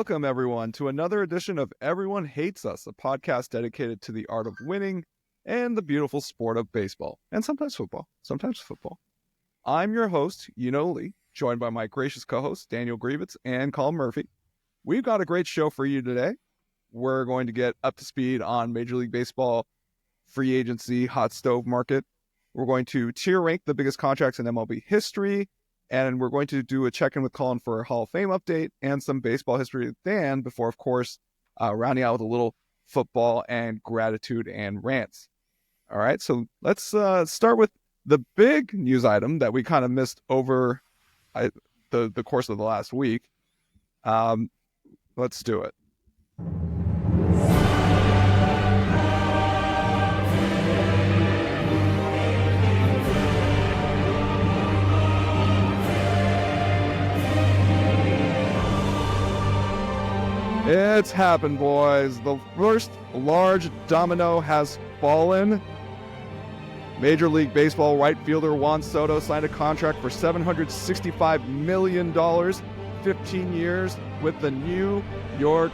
Welcome, everyone, to another edition of Everyone Hates Us, a podcast dedicated to the art of winning and the beautiful sport of baseball, and sometimes football. I'm your host, Lee, joined by my gracious co-hosts, Daniel Grievitz and Collin Murphy. We've got a great show for you today. We're going to get up to speed on Major League Baseball, free agency, hot stove market. We're going to tier rank the biggest contracts in MLB history, and we're going to do a check-in with Collin for a Hall of Fame update and some baseball history with Dan before, of course, rounding out with a little football and gratitude and rants. All right, so let's start with the big news item that we kind of missed over the course of the last week. Let's do it. It's happened, boys. The first large domino has fallen. Major League Baseball right fielder Juan Soto signed a contract for $765 million, 15 years with the New York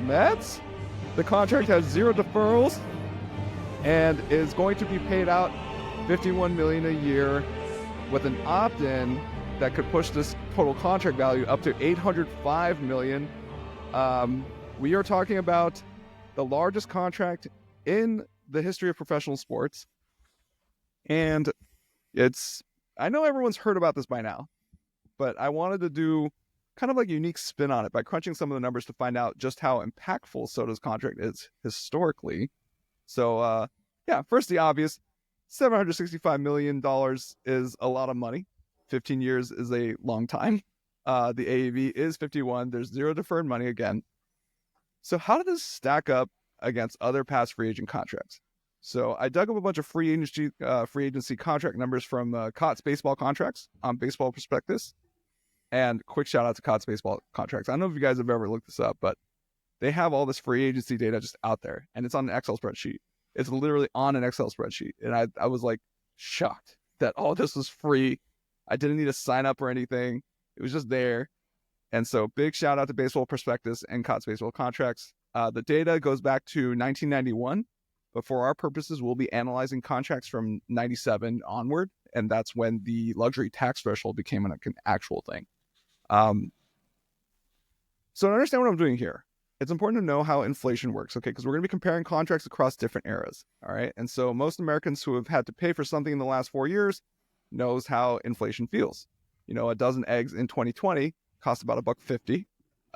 Mets. The contract has zero deferrals and is going to be paid out $51 million a year with an opt-in that could push this total contract value up to $805 million. We are talking about the largest contract in the history of professional sports. And I know everyone's heard about this by now, but I wanted to do kind of like a unique spin on it by crunching some of the numbers to find out just how impactful Soto's contract is historically. So, first the obvious, $765 million is a lot of money. 15 years is a long time. The AAV is 51. There's zero deferred money again. So how did this stack up against other past free agent contracts? So I dug up a bunch of free agency contract numbers from Cott's Baseball Contracts on Baseball Prospectus. And quick shout out to Cott's Baseball Contracts. I don't know if you guys have ever looked this up, but they have all this free agency data just out there, and it's on an Excel spreadsheet. It's literally on an Excel spreadsheet. And I was like shocked that all this was free. I didn't need to sign up or anything. It was just there. And so big shout out to Baseball Prospectus and Cott's Baseball Contracts. The data goes back to 1991, but for our purposes, we'll be analyzing contracts from 97 onward. And that's when the luxury tax threshold became an actual thing. So to understand what I'm doing here, it's important to know how inflation works, okay? Because we're going to be comparing contracts across different eras, all right? And so most Americans who have had to pay for something in the last 4 years knows how inflation feels. You know, a dozen eggs in 2020 cost about $1.50.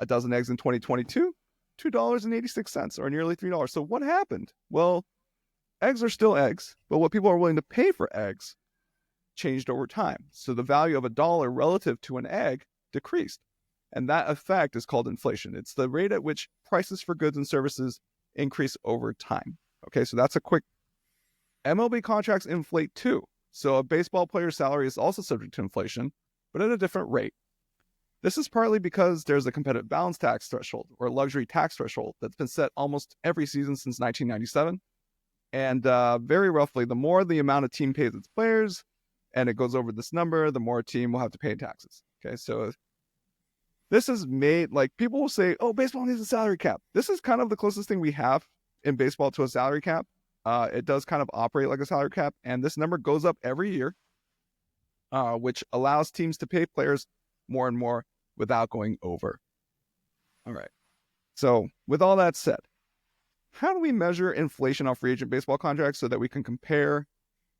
A dozen eggs in 2022, $2.86, or nearly $3. So what happened? Well, eggs are still eggs, but what people are willing to pay for eggs changed over time. So the value of $1 relative to an egg decreased. And that effect is called inflation. It's the rate at which prices for goods and services increase over time. Okay, so that's a quick. MLB contracts inflate too. So a baseball player's salary is also subject to inflation, but at a different rate. This is partly because there's a competitive balance tax threshold or luxury tax threshold that's been set almost every season since 1997. And very roughly, the more the amount a team pays its players, and it goes over this number, the more a team will have to pay in taxes. Okay, so this is made, like, people will say, oh, baseball needs a salary cap. This is kind of the closest thing we have in baseball to a salary cap. It does kind of operate like a salary cap, and this number goes up every year, which allows teams to pay players more and more without going over. All right. So with all that said, how do we measure inflation on free agent baseball contracts so that we can compare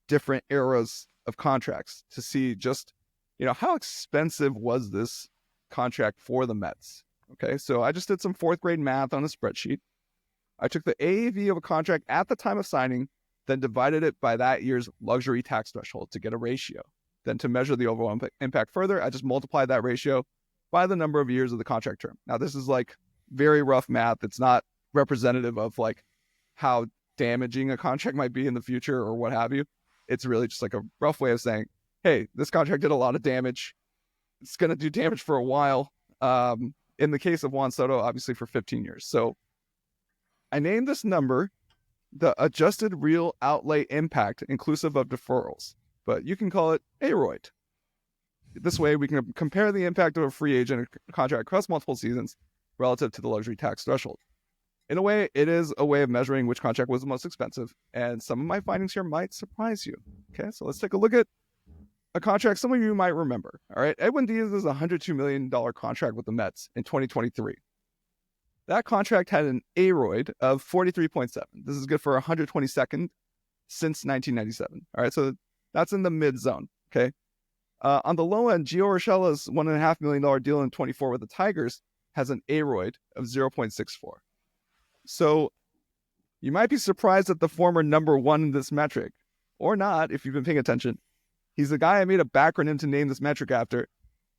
different eras of contracts to see just, how expensive was this contract for the Mets? Okay. So I just did some fourth grade math on a spreadsheet. I took the AAV of a contract at the time of signing, then divided it by that year's luxury tax threshold to get a ratio. Then to measure the overall impact further, I just multiplied that ratio by the number of years of the contract term. Now, this is like very rough math. It's not representative of like how damaging a contract might be in the future or what have you. It's really just like a rough way of saying, hey, this contract did a lot of damage. It's going to do damage for a while. In the case of Juan Soto, obviously for 15 years. So I named this number the adjusted real outlay impact inclusive of deferrals, but you can call it AROID. This way we can compare the impact of a free agent contract across multiple seasons relative to the luxury tax threshold. In a way, it is a way of measuring which contract was the most expensive, and some of my findings here might surprise you. Okay, so let's take a look at a contract some of you might remember. All right, Edwin Diaz's $102 million contract with the Mets in 2023. That contract had an aroid of 43.7. This is good for 122nd since 1997. All right, so that's in the mid zone. Okay. On the low end, Gio Urshela's $1.5 million deal in 24 with the Tigers has an aroid of 0.64. So you might be surprised that the former number one in this metric, or not if you've been paying attention. He's the guy I made a backronym to name this metric after.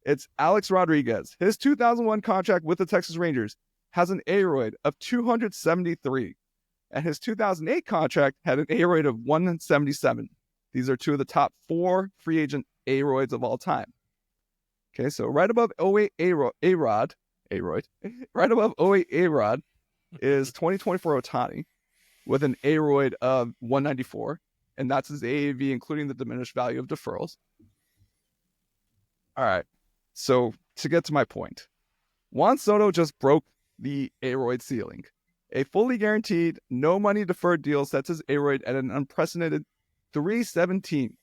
It's Alex Rodriguez. His 2001 contract with the Texas Rangers has an aroid of 273, and his 2008 contract had an aroid of 177. These are two of the top 4 free agent aroids of all time. Okay, so right above 08 aroid, right above 08 aroid is 2024 Ohtani with an aroid of 194, and that's his AAV, including the diminished value of deferrals. All right, so to get to my point, Juan Soto just broke the aroid ceiling. A fully guaranteed, no money deferred deal sets his aroid at an unprecedented 317.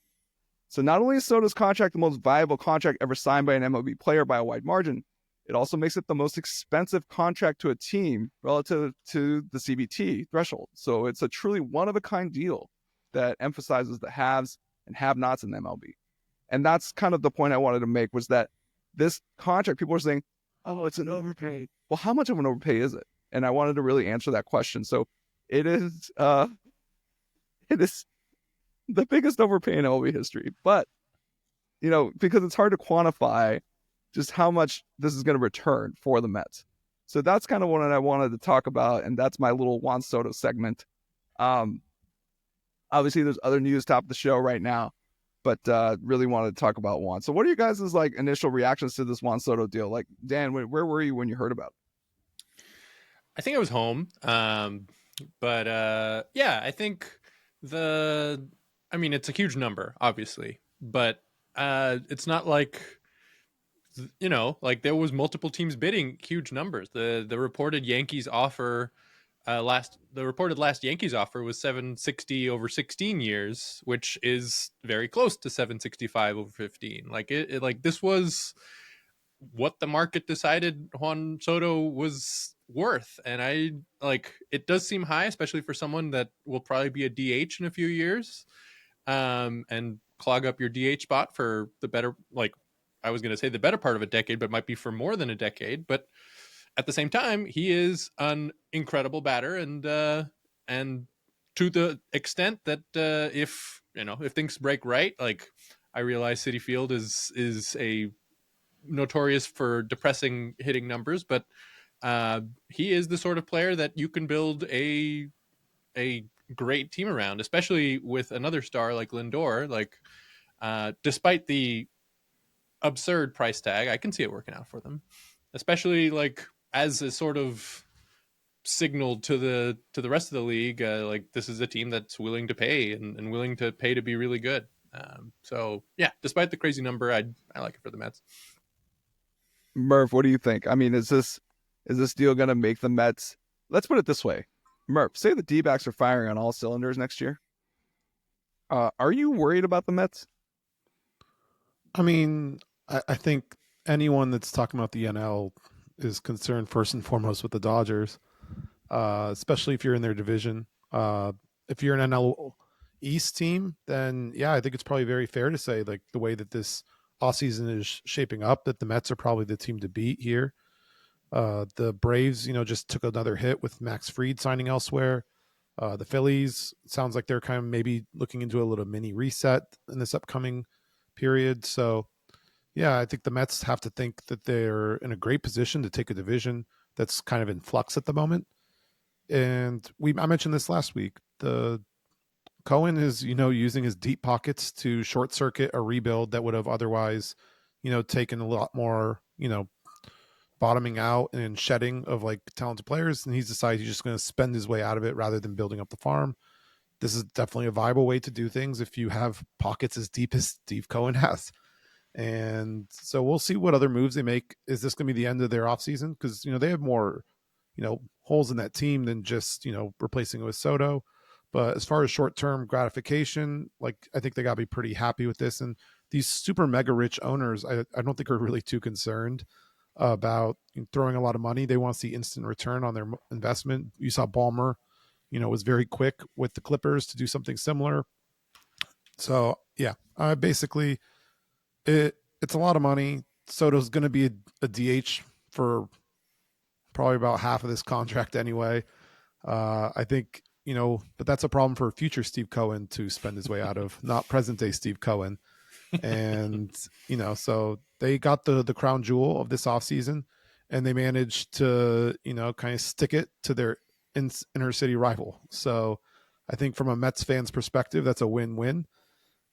So not only is Soto's contract the most viable contract ever signed by an MLB player by a wide margin, it also makes it the most expensive contract to a team relative to the CBT threshold. So it's a truly one-of-a-kind deal that emphasizes the haves and have-nots in MLB. And that's kind of the point I wanted to make, was that this contract, people are saying, oh, it's an overpay. Well, how much of an overpay is it? And I wanted to really answer that question. So it is the biggest overpay in MLB history. But, because it's hard to quantify just how much this is going to return for the Mets. So that's kind of what I wanted to talk about, and that's my little Juan Soto segment. Obviously, there's other news top of the show right now, but really wanted to talk about Juan. So what are you guys' initial reactions to this Juan Soto deal? Like, Dan, where were you when you heard about it? I think I was home. But I think it's a huge number, obviously, but it's not like, there was multiple teams bidding huge numbers. The reported Yankees offer the reported last Yankees offer was 760 over 16 years, which is very close to 765 over 15. This was what the market decided Juan Soto was worth. And it does seem high, especially for someone that will probably be a DH in a few years, and clog up your DH spot for the better, I was going to say the better part of a decade, but might be for more than a decade. But at the same time, he is an incredible batter, and to the extent that if things break right, I realize Citi Field is a notorious for depressing hitting numbers, but he is the sort of player that you can build a great team around, especially with another star like Lindor. Despite the absurd price tag, I can see it working out for them, especially as a sort of signal to the rest of the league. This is a team that's willing to pay and willing to pay to be really good. So yeah, despite the crazy number, I like it for the Mets. Murph, what do you think? I mean, is this deal going to make the Mets? Let's put it this way. Murph, say the D-backs are firing on all cylinders next year. Are you worried about the Mets? I mean, I think anyone that's talking about the NL is concerned first and foremost with the Dodgers, especially if you're in their division. If you're an NL East team, then yeah, I think it's probably very fair to say, the way that this offseason is shaping up, that the Mets are probably the team to beat here. The Braves, just took another hit with Max Fried signing elsewhere. The Phillies, sounds like they're kind of maybe looking into a little mini reset in this upcoming period. So yeah, I think the Mets have to think that they're in a great position to take a division that's kind of in flux at the moment. And I mentioned this last week. The Collin is, using his deep pockets to short circuit a rebuild that would have otherwise, taken a lot more, bottoming out and shedding of talented players. And he's decided he's just going to spend his way out of it rather than building up the farm. This is definitely a viable way to do things if you have pockets as deep as Steve Cohen has. And so we'll see what other moves they make. Is this going to be the end of their offseason? Because, they have more, holes in that team than just, replacing it with Soto. But as far as short-term gratification, I think they got to be pretty happy with this. And these super mega rich owners, I don't think are really too concerned about throwing a lot of money. They want to see instant return on their investment. You saw Ballmer, was very quick with the Clippers to do something similar. So yeah, basically it's a lot of money. Soto's going to be a DH for probably about half of this contract anyway. I think, but that's a problem for future Steve Cohen to spend his way out of, not present day Steve Cohen. And, so they got the crown jewel of this offseason, and they managed to, kind of stick it to their inner city rival. So I think from a Mets fan's perspective, that's a win-win.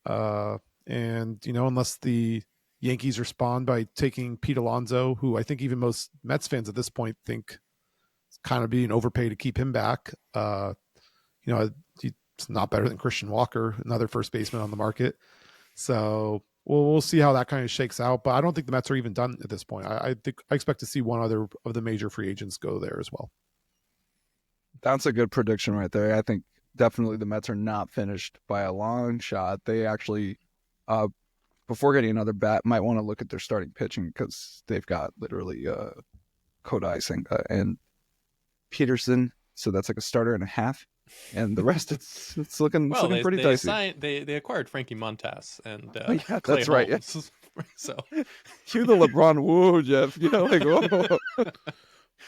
And, unless the Yankees respond by taking Pete Alonso, who I think even most Mets fans at this point think is kind of being overpaid to keep him back. It's not better than Christian Walker, another first baseman on the market. So we'll see how that kind of shakes out. But I don't think the Mets are even done at this point. I expect to see one other of the major free agents go there as well. That's a good prediction right there. I think definitely the Mets are not finished by a long shot. They actually, before getting another bat, might want to look at their starting pitching, because they've got literally Kodai Senga and Peterson. So that's like a starter and a half. And the rest, it's looking pretty dicey. They acquired Frankie Montas and yeah, Clay that's right. Yeah. So Cue the LeBron woo, Jeff. Whoa.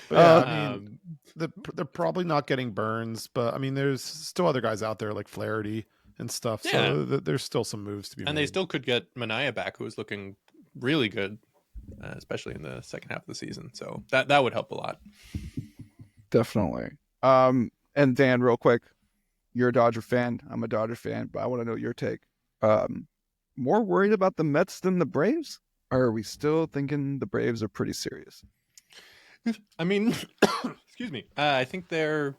But they're probably not getting Burns, but I mean, there's still other guys out there like Flaherty and stuff. Yeah. So there's still some moves to be made. And they still could get Manaea back, who was looking really good, especially in the second half of the season. So that would help a lot. Definitely. And Dan, real quick, you're a Dodger fan. I'm a Dodger fan, but I want to know your take. More worried about the Mets than the Braves? Or are we still thinking the Braves are pretty serious? I mean, excuse me. I think they'll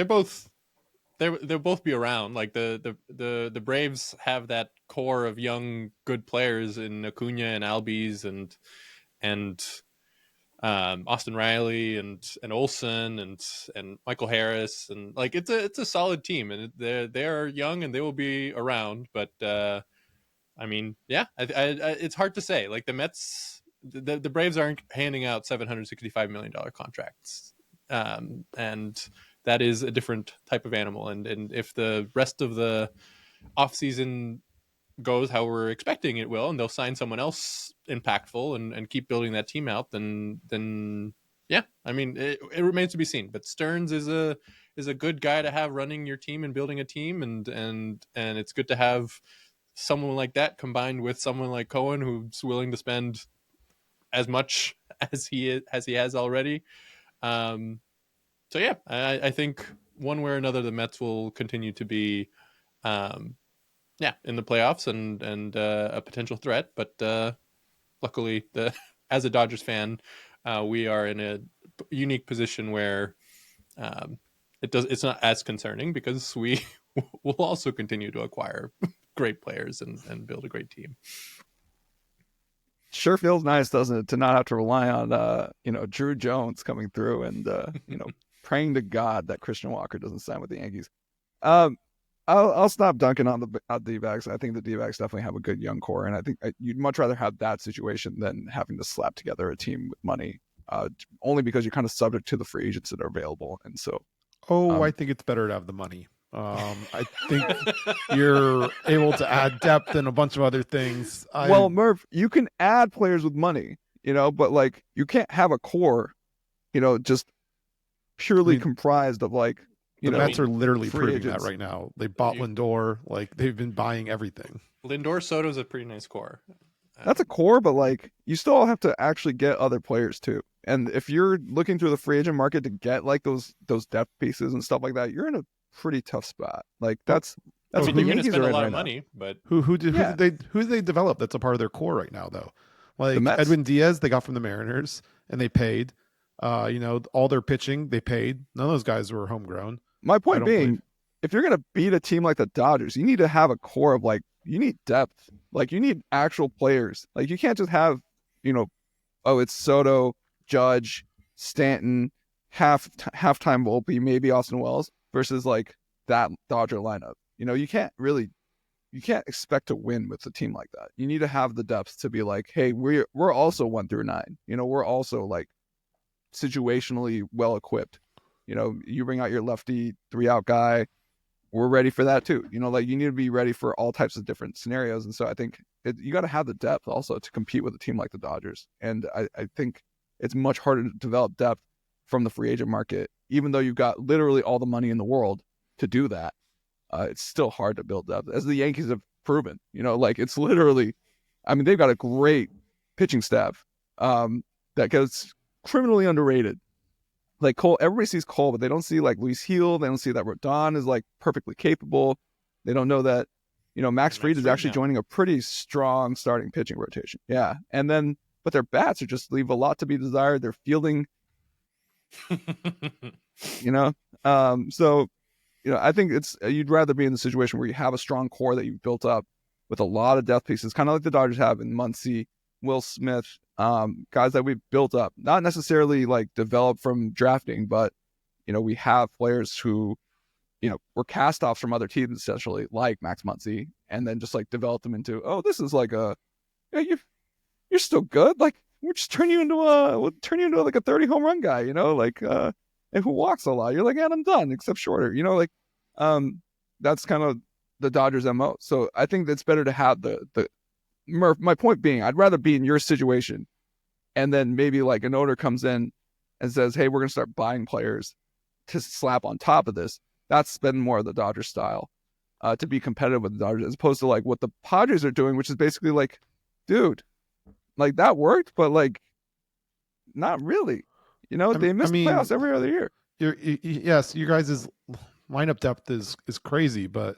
both be around. Like the Braves have that core of young, good players in Acuna and Albies and Austin Riley and Olsen and Michael Harris, and like it's a solid team, and they're young and they will be around. But I mean, yeah, it's hard to say. Like the Mets. The Braves aren't handing out $765 million contracts, and that is a different type of animal. And if the rest of the offseason goes how we're expecting it will, and they'll sign someone else impactful and keep building that team out, then yeah, I mean, it remains to be seen. But Stearns is a good guy to have running your team and building a team, and it's good to have someone like that combined with someone like Cohen, who's willing to spend as much as he has already. So yeah, I think one way or another the Mets will continue to be in the playoffs and a potential threat. But luckily, as a Dodgers fan, we are in a unique position where it's not as concerning, because we will also continue to acquire great players and build a great team. Sure feels nice, doesn't it, to not have to rely on Drew Jones coming through and praying to God that Christian Walker doesn't sign with the Yankees. I'll stop dunking on the D-backs. I think the D-backs definitely have a good young core, and I think you'd much rather have that situation than having to slap together a team with money, only because you're kind of subject to the free agents that are available. And so, I think it's better to have the money. I think you're able to add depth and a bunch of other things. Well, Murph, you can add players with money, but like you can't have a core, just purely comprised of like, the Mets are literally proving that right now. They bought Lindor, like they've been buying everything. Lindor Soto's a pretty nice core. That's a core, but like you still have to actually get other players too. And if you're looking through the free agent market to get like those depth pieces and stuff like that, you're in a pretty tough spot. Like that's I what mean, the they're going to Yankees spend are a in lot right of now. money, but who did they develop? That's a part of their core right now, though. Like Edwin Diaz, they got from the Mariners, and they paid. All their pitching, they paid. None of those guys were homegrown. My point being, if you're going to beat a team like the Dodgers, you need to have a core of like you need depth. Like, you need actual players. Like, you can't just have, it's Soto, Judge, Stanton, halftime Volpe, maybe Austin Wells versus like that Dodger lineup. You can't expect to win with a team like that. You need to have the depth to be like, hey, we're also 1 through 9. We're also like situationally well equipped. You bring out your lefty 3-out guy, we're ready for that too. Like, you need to be ready for all types of different scenarios. And so I think you got to have the depth also to compete with a team like the Dodgers. And I think it's much harder to develop depth from the free agent market, even though you've got literally all the money in the world to do that. It's still hard to build depth, as the Yankees have proven. Like, it's literally, I mean, they've got a great pitching staff that gets criminally underrated. Like, Cole, everybody sees Cole, but they don't see like Luis Heel. They don't see that Rodon is like perfectly capable. They don't know that, Max Fried is actually joining a pretty strong starting pitching rotation. Yeah. And then, but their bats are just leave a lot to be desired. They're fielding, so, I think you'd rather be in the situation where you have a strong core that you've built up with a lot of depth pieces, kind of like the Dodgers have in Muncy, Will Smith, guys that we've built up, not necessarily like developed from drafting, but, we have players who, were cast-offs from other teams, essentially, like Max Muncy, and then just like develop them into, oh, this is like you're still good. Like, we'll turn you into like a 30 home run guy, and who walks a lot. You're like, I'm done, except shorter, that's kind of the Dodgers MO. So I think that's better to have the Murph. My point being, I'd rather be in your situation, and then maybe like an owner comes in and says, hey, we're going to start buying players to slap on top of this. That's been more of the Dodgers style, to be competitive with the Dodgers, as opposed to like what the Padres are doing, which is basically like, dude, like, that worked, but like, not really. They miss the playoffs every other year. Yes, you guys' lineup depth is crazy, but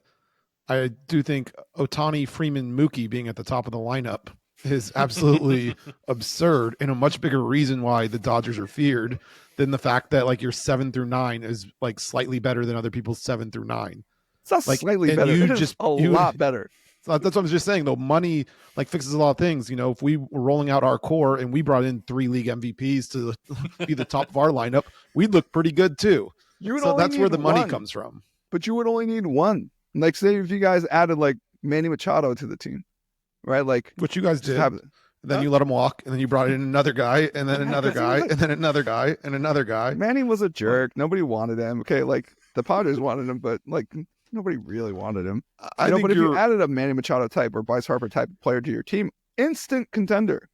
I do think Ohtani, Freeman, Mookie being at the top of the lineup is absolutely absurd, and a much bigger reason why the Dodgers are feared than the fact that like your 7 through 9 is like slightly better than other people's 7 through 9. It's not like, slightly better. It is a lot better. So that's what I was just saying, though. Money like fixes a lot of things. If we were rolling out our core and we brought in 3 league MVPs to be the top of our lineup, we'd look pretty good too. So that's where the money comes from. But you would only need one. Like, say if you guys added like Manny Machado to the team, right? Like, what you guys did. Then you let him walk, and then you brought in another guy, and then another guy, and then another guy, and another guy. Manny was a jerk. Nobody wanted him. Okay, like the Padres wanted him, but like nobody really wanted him. But if you added a Manny Machado type or Bryce Harper type player to your team, instant contender.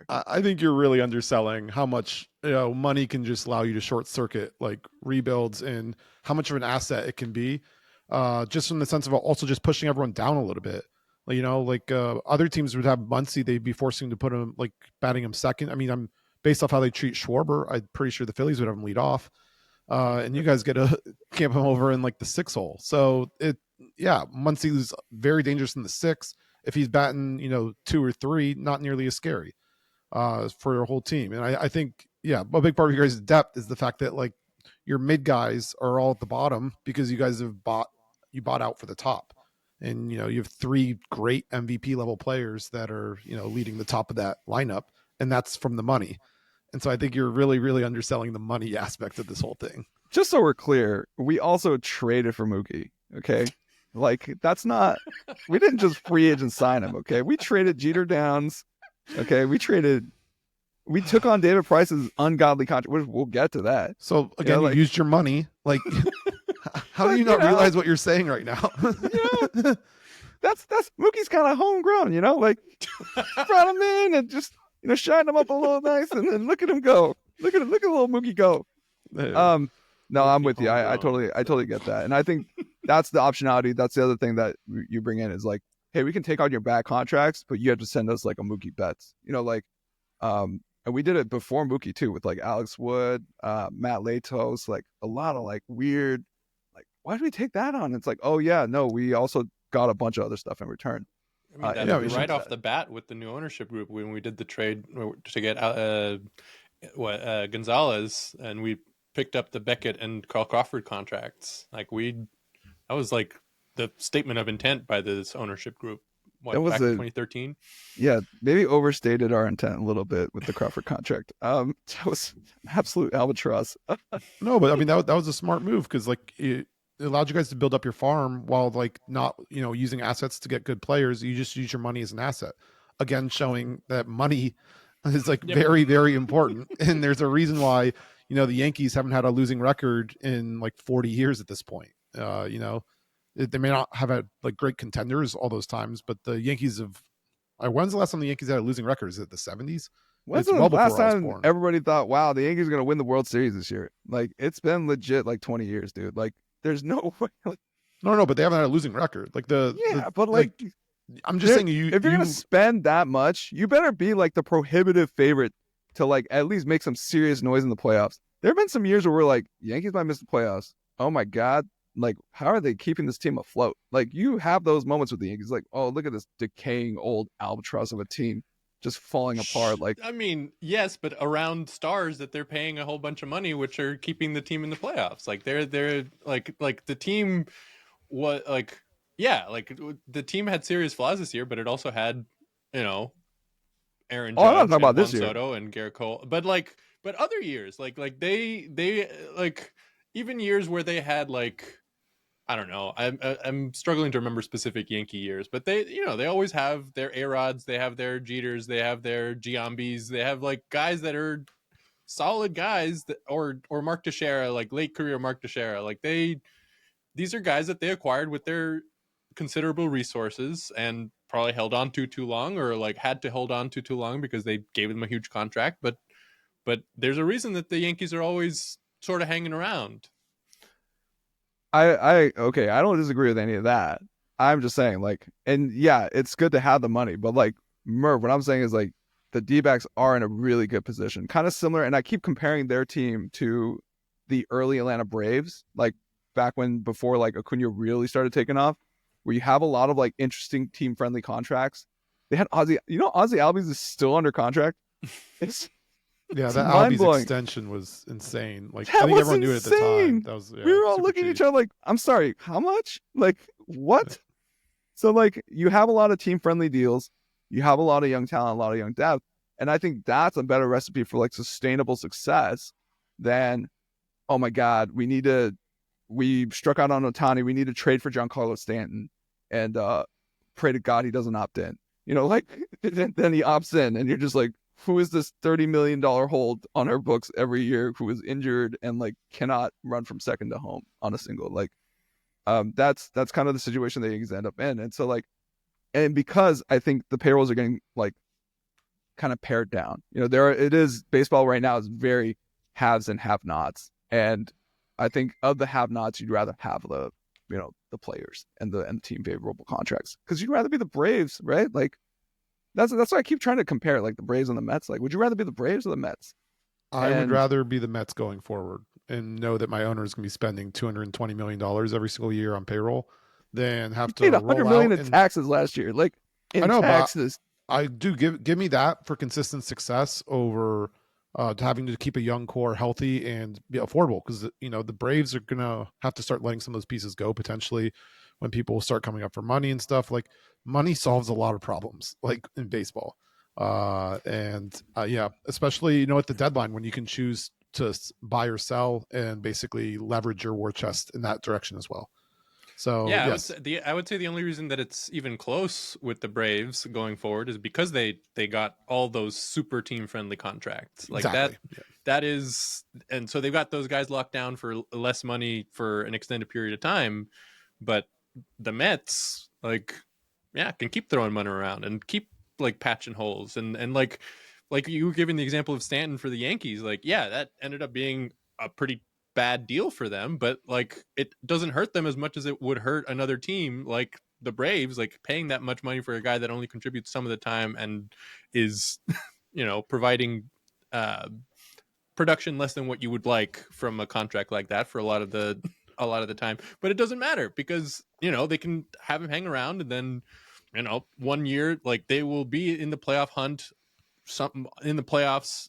I think you're really underselling how much money can just allow you to short circuit like rebuilds and how much of an asset it can be. Just from the sense of also just pushing everyone down a little bit. Other teams would have Muncy, they'd be forcing to put him like batting him second. I mean, I'm based off how they treat Schwarber, I'm pretty sure the Phillies would have him lead off. And you guys get to camp him over in like the 6 hole. So Muncy is very dangerous in the 6. If he's batting, 2 or 3, not nearly as scary for your whole team. And I think, a big part of your guys' depth is the fact that like your mid guys are all at the bottom because you guys have bought out for the top. And, you have 3 great MVP level players that are, leading the top of that lineup. And that's from the money. And so I think you're really, really underselling the money aspect of this whole thing. Just so we're clear, we also traded for Mookie. Okay. Like, that's not, we didn't just free agent sign him. Okay. We traded Jeter Downs. Okay. We took on David Price's ungodly contract. We'll get to that. So again, you used your money. Like, how do you not realize what you're saying right now? That's Mookie's kind of homegrown, like brought him in and just, shine him up a little nice and then look at him go. Look at little Mookie go. No, I'm with you. I totally get that. And I think that's the optionality. That's the other thing that you bring in is like, hey, we can take on your bad contracts, but you have to send us like a Mookie Betts, and we did it before Mookie too, with like Alex Wood, Matt Latos, like a lot of like weird, like, why did we take that on? It's like, oh yeah, no, we also got a bunch of other stuff in return. I mean, right off the bat with the new ownership group, when we did the trade to get Gonzalez, and we picked up the Beckett and Carl Crawford contracts, like that was like the statement of intent by this ownership group. That was back in 2013? Yeah, maybe overstated our intent a little bit with the Crawford contract. That was an absolute albatross. No, but I mean that was a smart move because like it allowed you guys to build up your farm while like not using assets to get good players. You just use your money as an asset. Again, showing that money is like very, very important. And there's a reason why the Yankees haven't had a losing record in like 40 years at this point. They may not have had like great contenders all those times, but the Yankees have. When's the last time the Yankees had a losing record? Is it the 70s? When's the last time everybody thought, wow, the Yankees are going to win the World Series this year? Like, it's been legit like 20 years, dude. Like, there's no way. Like, no, but they haven't had a losing record. Like I'm just saying, if you're going to spend that much, you better be like the prohibitive favorite to like at least make some serious noise in the playoffs. There have been some years where we're like, Yankees might miss the playoffs. Oh my God. Like, how are they keeping this team afloat? Like, you have those moments with the Yankees, like, oh, look at this decaying old albatross of a team just falling apart. Like, I mean, yes, but around stars that they're paying a whole bunch of money, which are keeping the team in the playoffs. Like, they're like the team was like, yeah, like the team had serious flaws this year, but it also had, Aaron Judge, I'm not talking about Juan this year. Soto and Garrett Cole, but other years, like they like even years where they had like. I don't know. I'm struggling to remember specific Yankee years, but they always have their A-Rods, they have their Jeters, they have their Giambis, they have like guys that are solid guys or Mark Teixeira, like late career Mark Teixeira. Like these are guys that they acquired with their considerable resources and probably held on to too long, or like had to hold on to too long because they gave them a huge contract. But there's a reason that the Yankees are always sort of hanging around. Okay, I don't disagree with any of that. I'm just saying, like, and yeah, it's good to have the money, but like, Merv, what I'm saying is like the D-backs are in a really good position, kind of similar. And I keep comparing their team to the early Atlanta Braves, like back before like Acuna really started taking off, where you have a lot of like interesting team friendly contracts. They had Ozzy Albies is still under contract. Yeah, that Albies extension was insane. Like, I think everyone knew it at the time. That was, we were all looking at each other like, I'm sorry, how much? Like, what? So, like, you have a lot of team-friendly deals. You have a lot of young talent, a lot of young depth. And I think that's a better recipe for, like, sustainable success than, oh, my God, we struck out on Ohtani. We need to trade for Giancarlo Stanton and pray to God he doesn't opt in. Like, then he opts in, and you're just like, who is this $30 million hold on our books every year who is injured and like cannot run from second to home on a single? Like, that's kind of the situation they end up in. And so like, and because I think the payrolls are getting like kind of pared down, baseball right now is very haves and have nots. And I think of the have nots, you'd rather have the players and the team favorable contracts, because you'd rather be the Braves, right? Like, that's why I keep trying to compare like the Braves and the Mets. Like, would you rather be the Braves or the Mets? I would rather be the Mets going forward and know that my owner is going to be spending $220 million every single year on payroll than have to roll $100 million in taxes last year. Like, in taxes. I do give me that for consistent success over having to keep a young core healthy and be affordable, because the Braves are going to have to start letting some of those pieces go potentially when people start coming up for money and stuff. Like, money solves a lot of problems, like in baseball. Yeah, especially, at the deadline when you can choose to buy or sell and basically leverage your war chest in that direction as well. So yeah, yes. I would say the only reason that it's even close with the Braves going forward is because they got all those super team friendly contracts like exactly. that is, and so they've got those guys locked down for less money for an extended period of time. But the Mets, like, yeah, can keep throwing money around and keep like patching holes and like you were giving the example of Stanton for the Yankees. Like, yeah, that ended up being a pretty bad deal for them, but like it doesn't hurt them as much as it would hurt another team like the Braves, like paying that much money for a guy that only contributes some of the time and is providing production less than what you would like from a contract like that for a lot of the time. But it doesn't matter because they can have him hang around, and then 1 year like they will be in the playoff hunt, something in the playoffs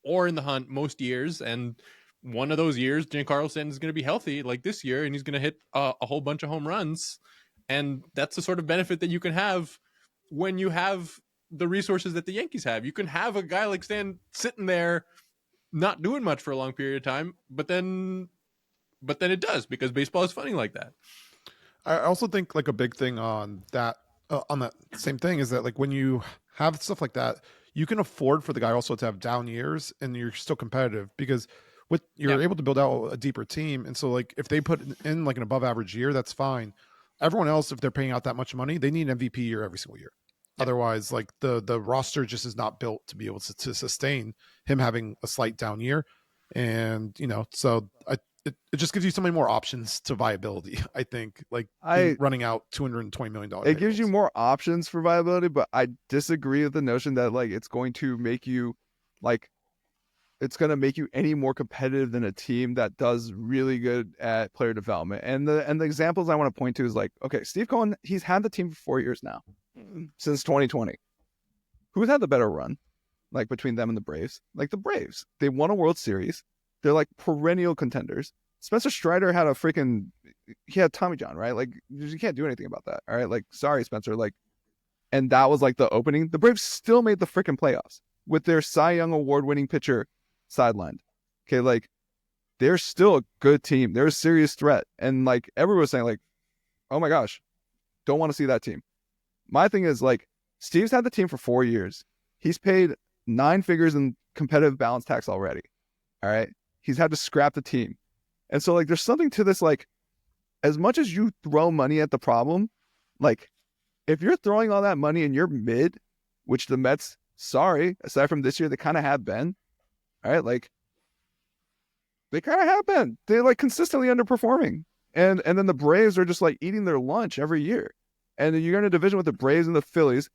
or in the hunt most years, and one of those years Giancarlo Stanton is going to be healthy like this year, and he's going to hit a whole bunch of home runs, And that's the sort of benefit that you can have when you have the resources that the Yankees have. You can have a guy like Stan sitting there not doing much for a long period of time, but then it does, because baseball is funny like that. I also think like a big thing on that same thing is that like when you have stuff like that, you can afford for the guy also to have down years and you're still competitive, because you're able to build out a deeper team. And so like if they put in like an above average year, that's fine. Everyone else, if they're paying out that much money, they need an MVP year every single year. Otherwise, like the roster just is not built to be able to sustain him having a slight down year. And so it just gives you so many more options to viability. I think like running out $220 million. It gives you more options for viability, but I disagree with the notion that like it's going to make you like it's going to make you any more competitive than a team that does really good at player development. And the examples I want to point to is like, okay, Steve Cohen, he's had the team for 4 years now, since 2020. Who's had the better run, like between them and the Braves? Like the Braves, they won a World Series. They're like perennial contenders. Spencer Strider had he had Tommy John, right? Like you can't do anything about that. All right. Like, sorry, Spencer. Like, and that was like the opening. The Braves still made the freaking playoffs with their Cy Young Award winning pitcher sidelined. Okay. Like they're still a good team. They're a serious threat. And like everyone was saying like, oh my gosh, don't want to see that team. My thing is like, Steve's had the team for 4 years. He's paid 9 figures in competitive balance tax already. All right. He's had to scrap the team. And so like, there's something to this, like, as much as you throw money at the problem, like if you're throwing all that money and you're mid, which the Mets, sorry, aside from this year, they kind of have been, all right, like they kind of have been. They're like consistently underperforming. And then the Braves are just like eating their lunch every year. And you're in a division with the Braves and the Phillies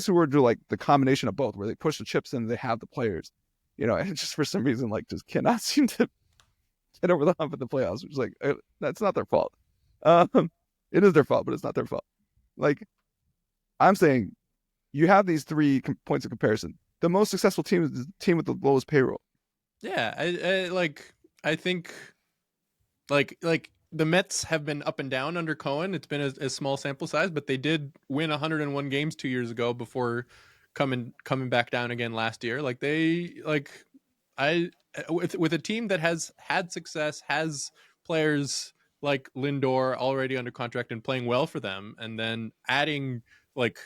who are like the combination of both, where they push the chips in and they have the players, and just for some reason, like just cannot seem to get over the hump in the playoffs, which is like, that's not their fault. It is their fault, but it's not their fault. Like I'm saying, you have these 3 points of comparison. The most successful team is the team with the lowest payroll. Yeah, I think like the Mets have been up and down under Cohen. It's been a small sample size, but they did win 101 games 2 years ago before coming back down again last year. Like with a team that has had success, has players like Lindor already under contract and playing well for them, and then adding like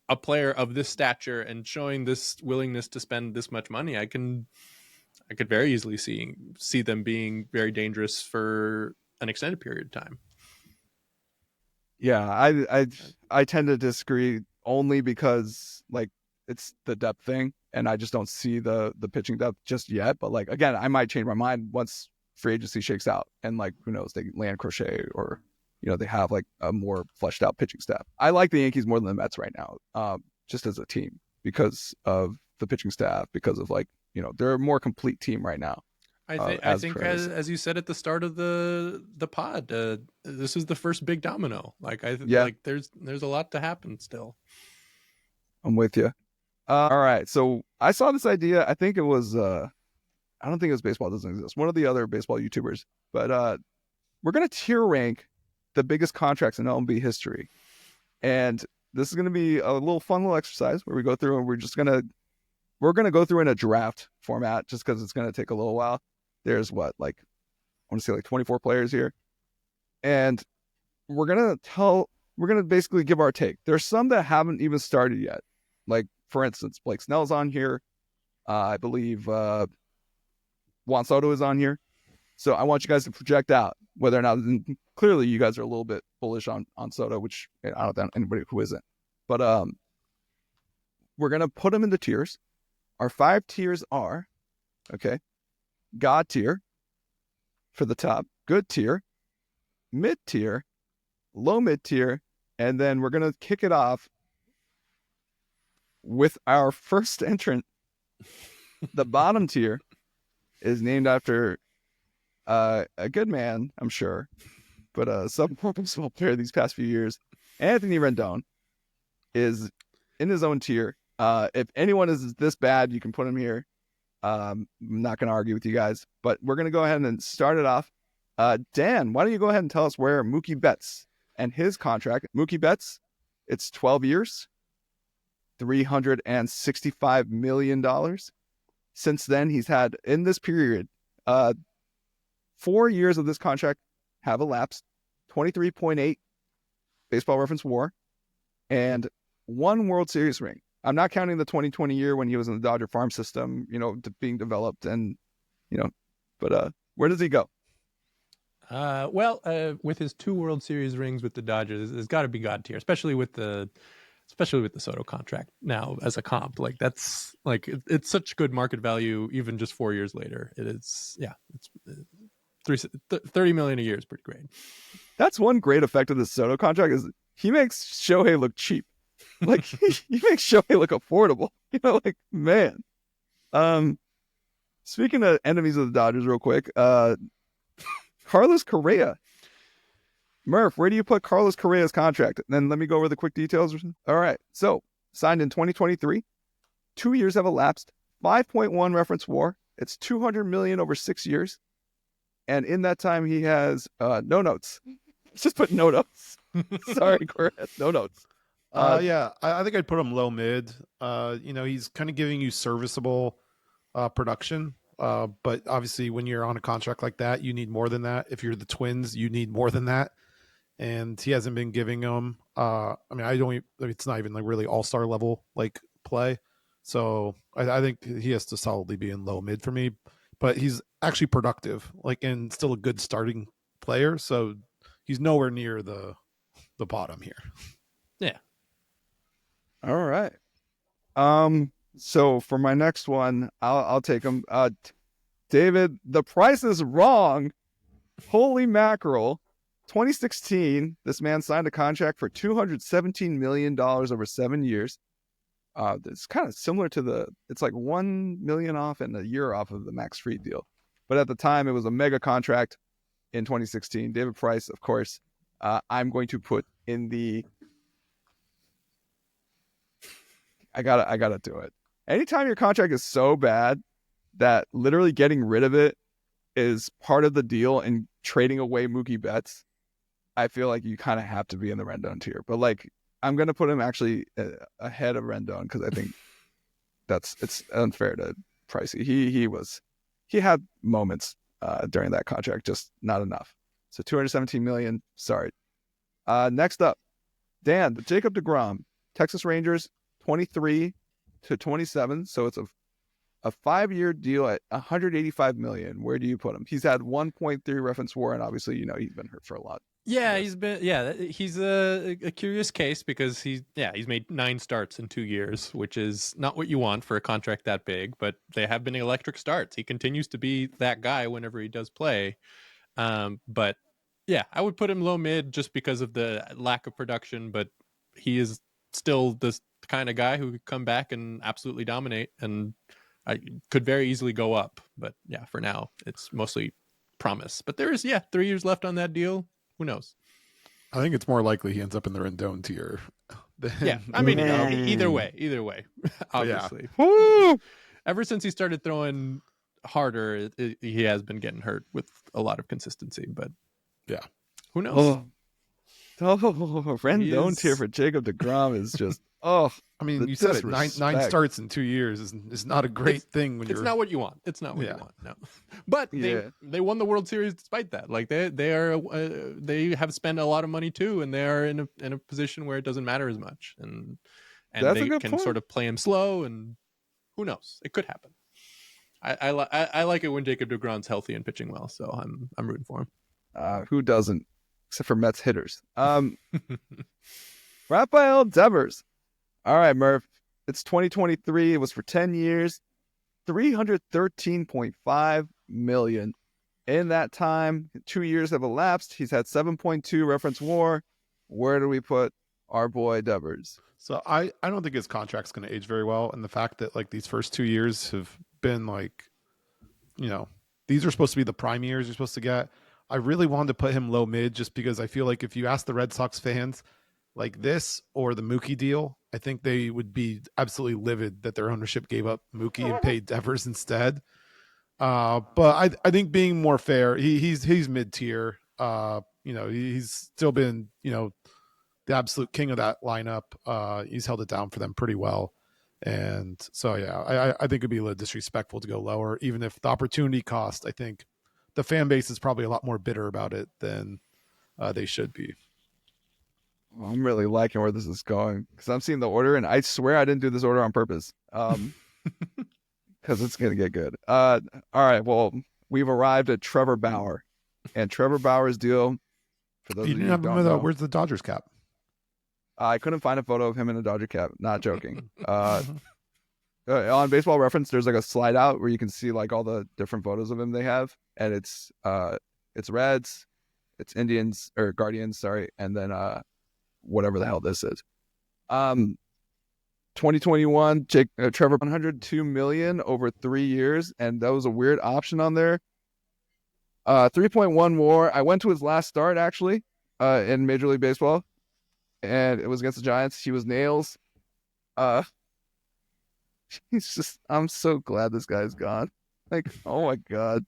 a player of this stature and showing this willingness to spend this much money, I could very easily see them being very dangerous for an extended period of time. Yeah, I tend to disagree only because like it's the depth thing, and I just don't see the pitching depth just yet. But like again, I might change my mind once free agency shakes out, and like who knows, they land Crochet or they have like a more fleshed out pitching staff. I like the Yankees more than the Mets right now, just as a team, because of the pitching staff, because of like they're a more complete team right now. I think as you said at the start of the pod, this is the first big domino. Like like there's a lot to happen still. I'm with you. All right, so I saw this idea. I think it was I don't think it was Baseball Doesn't Exist. One of the other baseball YouTubers, but we're gonna tier rank the biggest contracts in MLB history, and this is gonna be a little fun little exercise where we go through and we're gonna go through in a draft format, just because it's gonna take a little while. There's I want to say like 24 players here, and we're gonna basically give our take. There's some that haven't even started yet. Like for instance, Blake Snell's on here. I believe Juan Soto is on here. So I want you guys to project out whether or not. Clearly, you guys are a little bit bullish on Soto, which I don't know anybody who isn't. But we're gonna put them into tiers. Our 5 tiers are, okay, God tier for the top, good tier, mid tier, low mid tier, and then we're gonna kick it off with our first entrant. The bottom tier is named after a good man, I'm sure, but a sub-baseball player these past few years. Anthony Rendon is in his own tier. If anyone is this bad, you can put him here. I'm not going to argue with you guys, but we're going to go ahead and start it off. Dan, why don't you go ahead and tell us where Mookie Betts And his contract, Mookie Betts, it's 12 years, $365 million. Since then, he's had, in this period, 4 years of this contract have elapsed, 23.8 baseball reference WAR, and 1 World Series ring. I'm not counting the 2020 year when he was in the Dodger farm system, being developed but where does he go? With his 2 World Series rings with the Dodgers, it's got to be God tier, especially with the Soto contract now as a comp. Like that's like it's such good market value even just 4 years later. It's $30 million a year is pretty great. That's one great effect of the Soto contract is he makes Shohei look cheap. Like he makes Shohei look affordable. Man. Speaking of enemies of the Dodgers real quick, Carlos Correa. Murph, where do you put Carlos Correa's contract? Then let me go over the quick details. All right. So signed in 2023. 2 years have elapsed. 5.1 reference WAR. It's $200 million over 6 years. And in that time, he has no notes. Just put no notes. Sorry, Correa, no notes. I think I'd put him low mid. He's kind of giving you serviceable production. But obviously when you're on a contract like that, you need more than that. If you're the Twins, you need more than that. And he hasn't been giving them. It's not even like really all-star level like play. So I think he has to solidly be in low mid for me. But he's actually productive, and still a good starting player. So he's nowhere near the bottom here. Yeah. All right. So for my next one, I'll take him. David, the price is wrong. Holy mackerel. 2016, this man signed a contract for $217 million over 7 years. It's kind of similar to it's like 1 million off and a year off of the Max Fried deal. But at the time, it was a mega contract in 2016. David Price, of course, I'm going to put in the... I gotta do it. Anytime your contract is so bad that literally getting rid of it is part of the deal and trading away Mookie Betts, I feel like you kind of have to be in the Rendon tier. But I'm going to put him actually ahead of Rendon because I think it's unfair to Pricey. He had moments during that contract, just not enough. So $217 million. Sorry. Next up, Dan, the Jacob deGrom, Texas Rangers, 23 to 27. So it's a 5-year deal at $185 million. Where do you put him? He's had 1.3 reference WAR, and obviously, he's been hurt for a lot. Yeah, he's a curious case because he's made 9 starts in 2 years, which is not what you want for a contract that big, but they have been electric starts. He continues to be that guy whenever he does play. But yeah, I would put him low mid just because of the lack of production, but he is still this kind of guy who could come back and absolutely dominate, and I could very easily go up. But yeah, for now, it's mostly promise. But there is 3 years left on that deal. Who knows? I think it's more likely he ends up in the Rendon tier. Either way, obviously. Yeah. Ever since he started throwing harder, he has been getting hurt with a lot of consistency. But yeah, who knows? Rendon tier for Jacob deGrom is just you said it. Nine starts in 2 years is not a great thing. It's not what you want. It's not what you want. No, but they won the World Series despite that. Like they have spent a lot of money too, and they are in a position where it doesn't matter as much, and they can sort of play him slow, and who knows? It could happen. I like it when Jacob deGrom's healthy and pitching well, so I'm rooting for him. Who doesn't? Except for Mets hitters. Rafael Devers. All right, Murph. It's 2023. It was for 10 years, $313.5 million. In that time, 2 years have elapsed. He's had 7.2 reference WAR. Where do we put our boy Devers? So I don't think his contract's going to age very well. And the fact that these first 2 years have been these are supposed to be the prime years you're supposed to get. I really wanted to put him low mid just because I feel like if you ask the Red Sox fans like this or the Mookie deal, I think they would be absolutely livid that their ownership gave up Mookie and paid Devers instead. But I think being more fair, he's mid tier. he's still been, the absolute king of that lineup. He's held it down for them pretty well. And so, yeah, I think it'd be a little disrespectful to go lower, even if the opportunity cost, I think the fan base is probably a lot more bitter about it than they should be. I'm really liking where this is going because I'm seeing the order, and I swear I didn't do this order on purpose. Because it's gonna get good. All right. Well, we've arrived at Trevor Bauer, and Trevor Bauer's deal. For those You of you didn't who have don't him know, where's the Dodgers cap? I couldn't find a photo of him in a Dodger cap. Not joking. On Baseball Reference, there's like a slide out where you can see like all the different photos of him they have, and it's Reds, it's Indians or Guardians, sorry, and then whatever the hell this is. 2021, Trevor 102 million over 3 years, and that was a weird option on there. 3.1 WAR. I went to his last start actually in Major League Baseball, and it was against the Giants. He was nails. He's just. I'm so glad this guy's gone. Like, oh my god.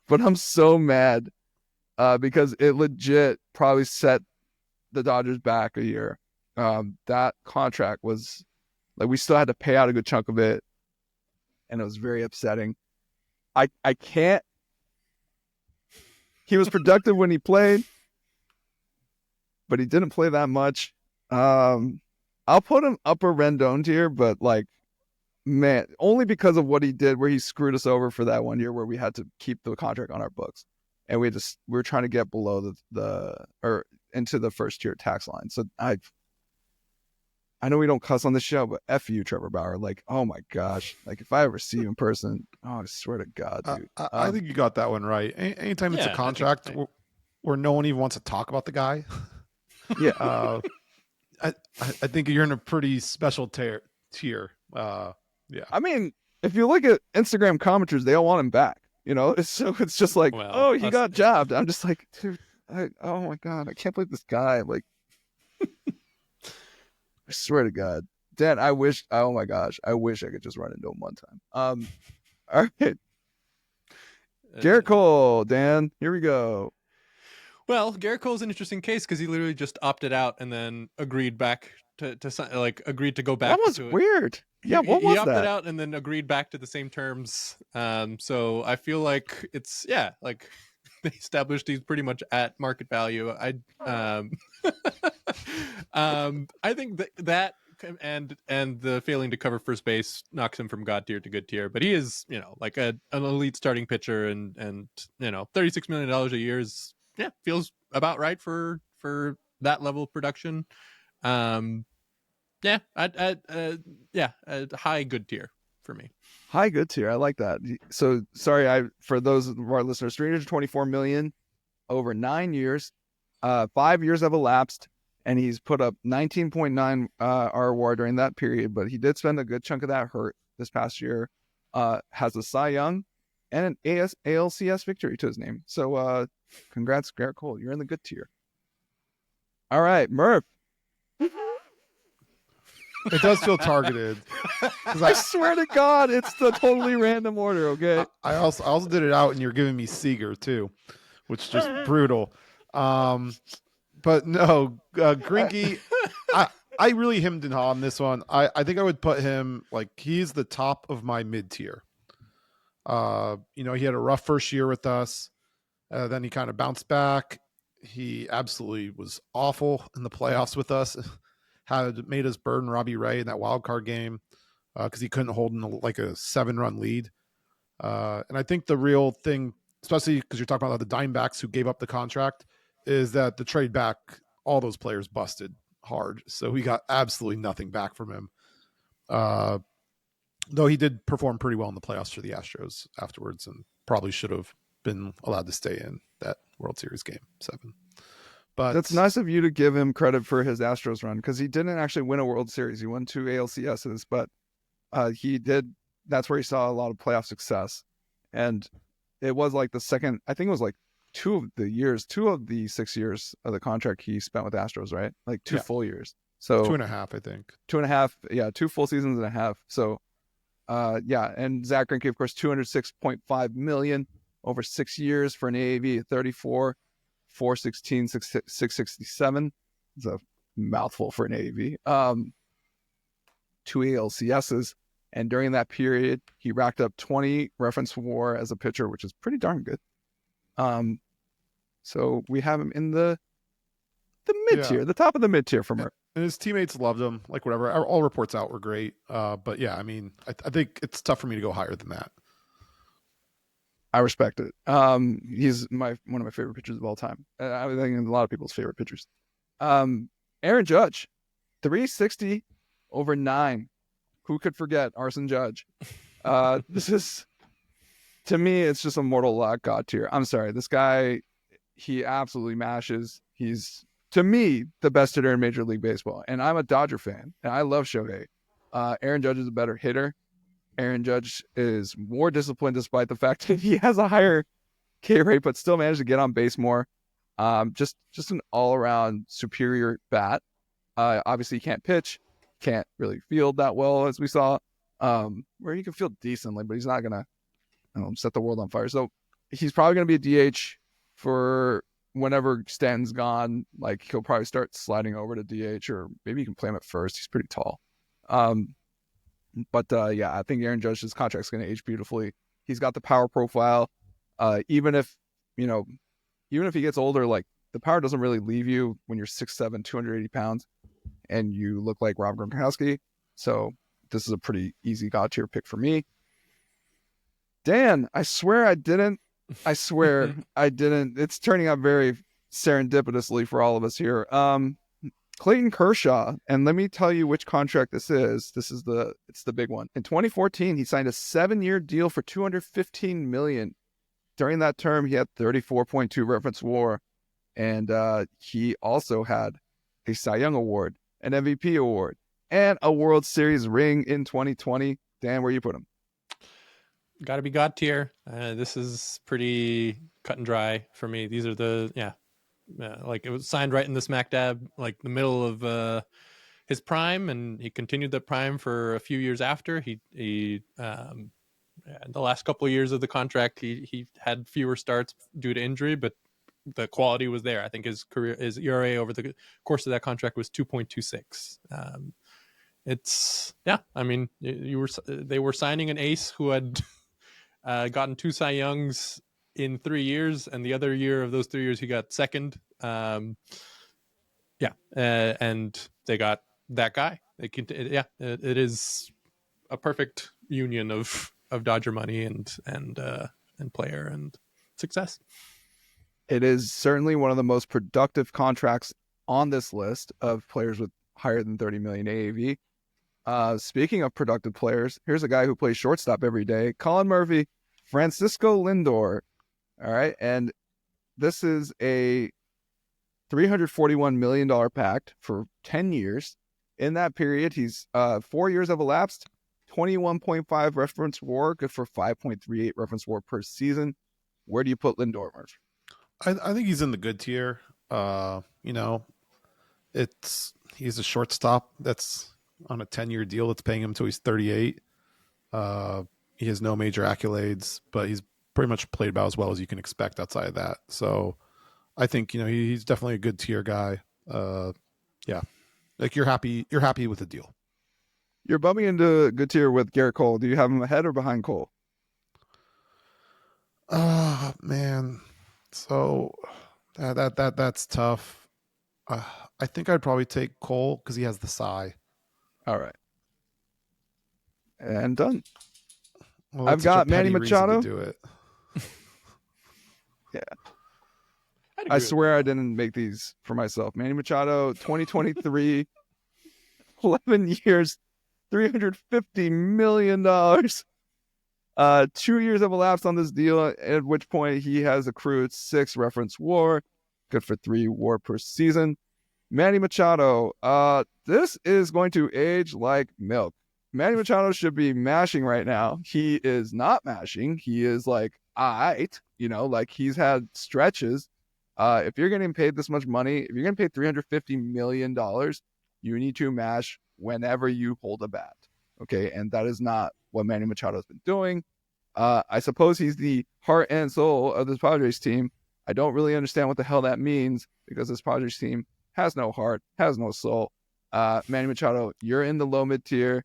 But I'm so mad because it legit probably set the Dodgers back a year. That contract was like we still had to pay out a good chunk of it, and it was very upsetting. I can't. He was productive when he played, but he didn't play that much. I'll put him upper Rendon tier, but like, man, only because of what he did, where he screwed us over for that 1 year where we had to keep the contract on our books, and we were trying to get below or into the first tier tax line. So I know we don't cuss on the show, but F you, Trevor Bauer. Like, oh my gosh. Like, if I ever see you in person, I swear to God, dude. I think you got that one right. Anytime it's a contract where no one even wants to talk about the guy. Yeah. I think you're in a pretty special tier. Yeah. I mean, if you look at Instagram commenters, they all want him back. So it's just like, he got jobbed. I'm just like, dude, oh my God, I can't believe this guy. Like, I swear to God, Dan, oh my gosh, I wish I could just run into him one time. All right. Garrett Cole, Dan, here we go. Well, Garrett Cole's an interesting case because he literally just opted out and then agreed back to agreed to go back. That was weird. Yeah, what was that? He opted out and then agreed back to the same terms. So I feel like it's like they established he's pretty much at market value. I think that and the failing to cover first base knocks him from god tier to good tier. But he is like an elite starting pitcher, and $36 million a year is feels about right for that level of production. A high good tier for me. High good tier. I like that. So sorry, for those of our listeners, 324 million over 9 years. 5 years have elapsed, and he's put up 19.9 RWAR during that period. But he did spend a good chunk of that hurt this past year. Has a Cy Young and an ALCS victory to his name. So congrats, Garrett Cole. You're in the good tier. All right, Murph. It does feel targeted. I swear to God, it's the totally random order, okay? I also did it out, and you're giving me Seager, too, which is just brutal. But no, Greinke, I really hemmed and hawed on this one. I think I would put him, like, he's the top of my mid-tier. He had a rough first year with us. Then he kind of bounced back. He absolutely was awful in the playoffs with us. Had made us burden Robbie Ray in that wild card game because he couldn't hold in a 7-run lead. And I think the real thing, especially because you're talking about the Diamondbacks who gave up the contract, is that the trade back, all those players busted hard. So we got absolutely nothing back from him. Though he did perform pretty well in the playoffs for the Astros afterwards and probably should have been allowed to stay in that World Series game 7. But that's nice of you to give him credit for his Astros run, because he didn't actually win a World Series. He won 2 ALCSs, but he did. That's where he saw a lot of playoff success. And it was like the second, I think it was like 2 of the 6 years of the contract he spent with Astros, right? Like 2 full years. So 2.5, I think. 2.5. Yeah. 2 full seasons and a half. So and Zack Greinke, of course, $206.5 million over 6 years for an AAV of 34. 416, 667. It's a mouthful for an AAV. 2 ALCSs. And during that period, he racked up 20 reference WAR as a pitcher, which is pretty darn good. So we have him in the mid tier, the top of the mid tier from her. And his teammates loved him, like whatever. All reports out were great. But yeah, I mean, I think it's tough for me to go higher than that. I respect it. He's one of my favorite pitchers of all time. I think a lot of people's favorite pitchers. Aaron Judge, 360 over 9. Who could forget Arson Judge? This is, to me, it's just a mortal luck god tier. I'm sorry. This guy, he absolutely mashes. He's, to me, the best hitter in Major League Baseball. And I'm a Dodger fan, and I love Shohei. Aaron Judge is a better hitter. Aaron Judge is more disciplined despite the fact that he has a higher K rate, but still managed to get on base more. Just an all-around superior bat. Obviously, he can't pitch. Can't really field that well, as we saw, where he can field decently, but he's not gonna set the world on fire. So he's probably gonna be a DH for whenever Stanton's gone. Like, he'll probably start sliding over to DH, or maybe you can play him at first. He's pretty tall. But yeah, I think Aaron Judge's contract's gonna age beautifully. He's got the power profile. Even if he gets older, like, the power doesn't really leave you when you're 6'7", 280 pounds. And you look like Rob Gronkowski. So this is a pretty easy god tier pick for me. Dan, I swear I didn't. It's turning out very serendipitously for all of us here. Clayton Kershaw, and let me tell you which contract this is. It's the big one. In 2014, he signed a 7-year deal for $215 million. During that term, he had 34.2 reference WAR, and he also had a Cy Young Award, an MVP award, and a World Series ring in 2020. Dan, where you put him? Got to be God tier. This is pretty cut and dry for me. These are like, it was signed right in the smack dab, like the middle of his prime, and he continued that prime for a few years after. The last couple of years of the contract, he had fewer starts due to injury, but the quality was there. I think his ERA over the course of that contract was 2.26. I mean, they were signing an ace who had gotten 2 Cy Youngs in 3 years, and the other year of those 3 years he got second. And they got that guy. It is a perfect union of Dodger money and player and success. It is certainly one of the most productive contracts on this list of players with higher than 30 million AAV. Speaking of productive players, here's a guy who plays shortstop every day, Collin Murphy, Francisco Lindor. All right. And this is a $341 million pact for 10 years. In that period, he's 4 years have elapsed, 21.5 reference WAR, good for 5.38 reference WAR per season. Where do you put Lindor, Murph? I think he's in the good tier. He's a shortstop that's on a 10-year deal that's paying him until he's 38. He has no major accolades, but he's pretty much played about as well as you can expect outside of that. So I think, he's definitely a good tier guy. Like, you're happy with the deal. You're bumping into good tier with Garrett Cole. Do you have him ahead or behind Cole? Man. So that's tough. I think I'd probably take Cole because he has the Cy. All right. And done. Well, I've got Manny Machado. To do it. Yeah. I swear I didn't make these for myself. Manny Machado, 2023, 11 years, $350 million. 2 years have elapsed on this deal, at which point he has accrued 6 reference WAR, good for 3 WAR per season. Manny Machado, this is going to age like milk. Manny Machado should be mashing right now. He is not mashing. He is like, like he's had stretches. If you're getting paid this much money, if you're getting paid $350 million, you need to mash whenever you hold a bat. Okay. And that is not what Manny Machado has been doing. I suppose he's the heart and soul of this Padres team. I don't really understand what the hell that means because this Padres team has no heart, has no soul. Manny Machado, you're in the low mid tier.